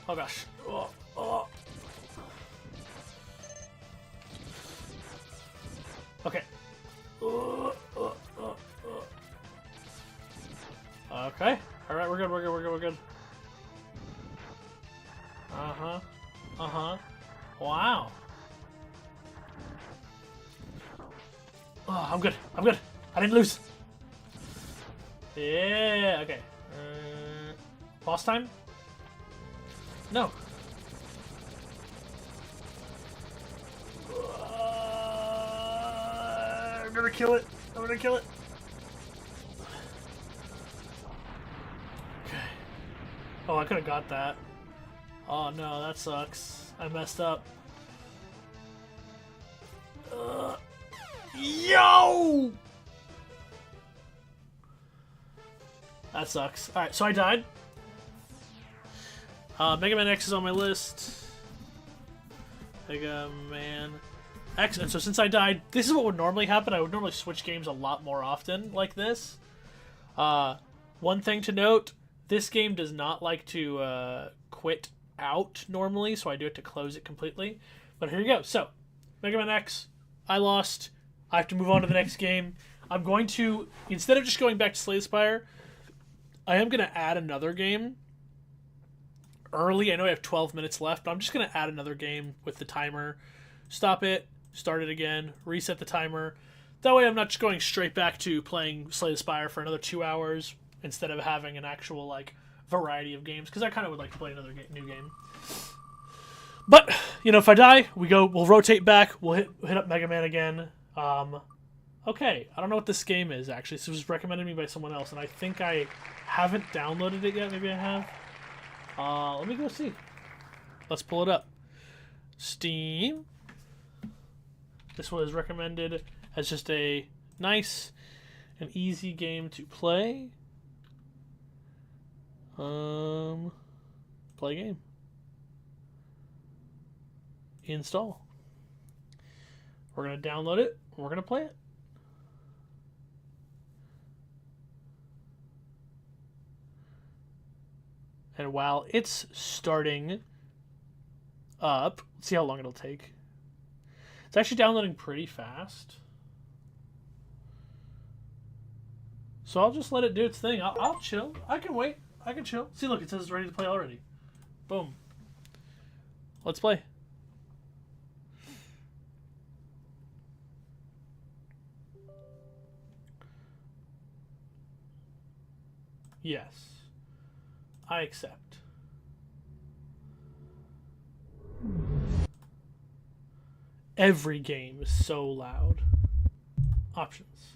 Oh gosh. Oh, oh. Okay. Okay. Alright, we're good, we're good, we're good, we're good. Uh-huh. Uh-huh. Wow. Oh, I'm good. I'm good. I didn't lose. Yeah, okay. Boss time? No. I'm gonna kill it. I'm gonna kill it. Okay. Oh, I could have got that. Oh no, that sucks. I messed up. Yo! That sucks. Alright, so I died. Mega Man X is on my list. Mega Man X. And so since I died, this is what would normally happen. I would normally switch games a lot more often like this. One thing to note, this game does not like to quit out normally, so I do have to close it completely. But here you go. So, Mega Man X, I lost. I have to move on to the next game. I'm going to, instead of just going back to Slay the Spire, I am going to add another game early. I know I have 12 minutes left, but I'm just going to add another game with the timer. Stop it, start it again, reset the timer. That way I'm not just going straight back to playing Slay the Spire for another 2 hours instead of having an actual, like, variety of games, because I kind of would like to play another new game. But, you know, if I die, we'll rotate back, we'll hit up Mega Man again. Okay, I don't know what this game is, actually. This was recommended to me by someone else, and I think I haven't downloaded it yet. Maybe I have. Let me go see. Let's pull it up. Steam. This was recommended as just a nice and easy game to play. Play game. Install. We're going to download it. We're going to play it. And while it's starting, up. Let's see how long it'll take. It's actually downloading pretty fast. So I'll just let it do its thing. I'll chill. I can wait. I can chill. See, look, it says it's ready to play already. Boom. Let's play. Yes. I accept. Every game is so loud. Options.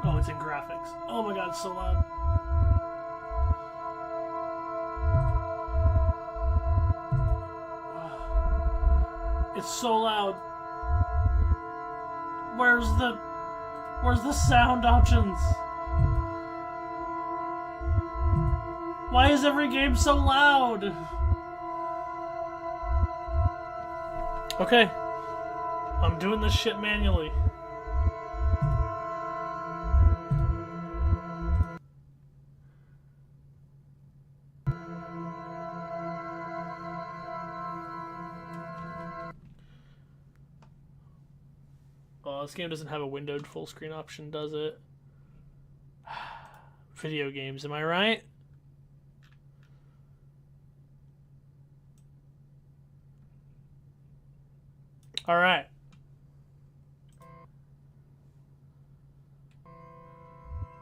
Oh, it's in graphics. Oh my god, it's so loud. It's so loud. Where's the sound options? Why is every game so loud? Okay. I'm doing this shit manually. Oh, this game doesn't have a windowed full screen option, does it? Video games, am I right? All right.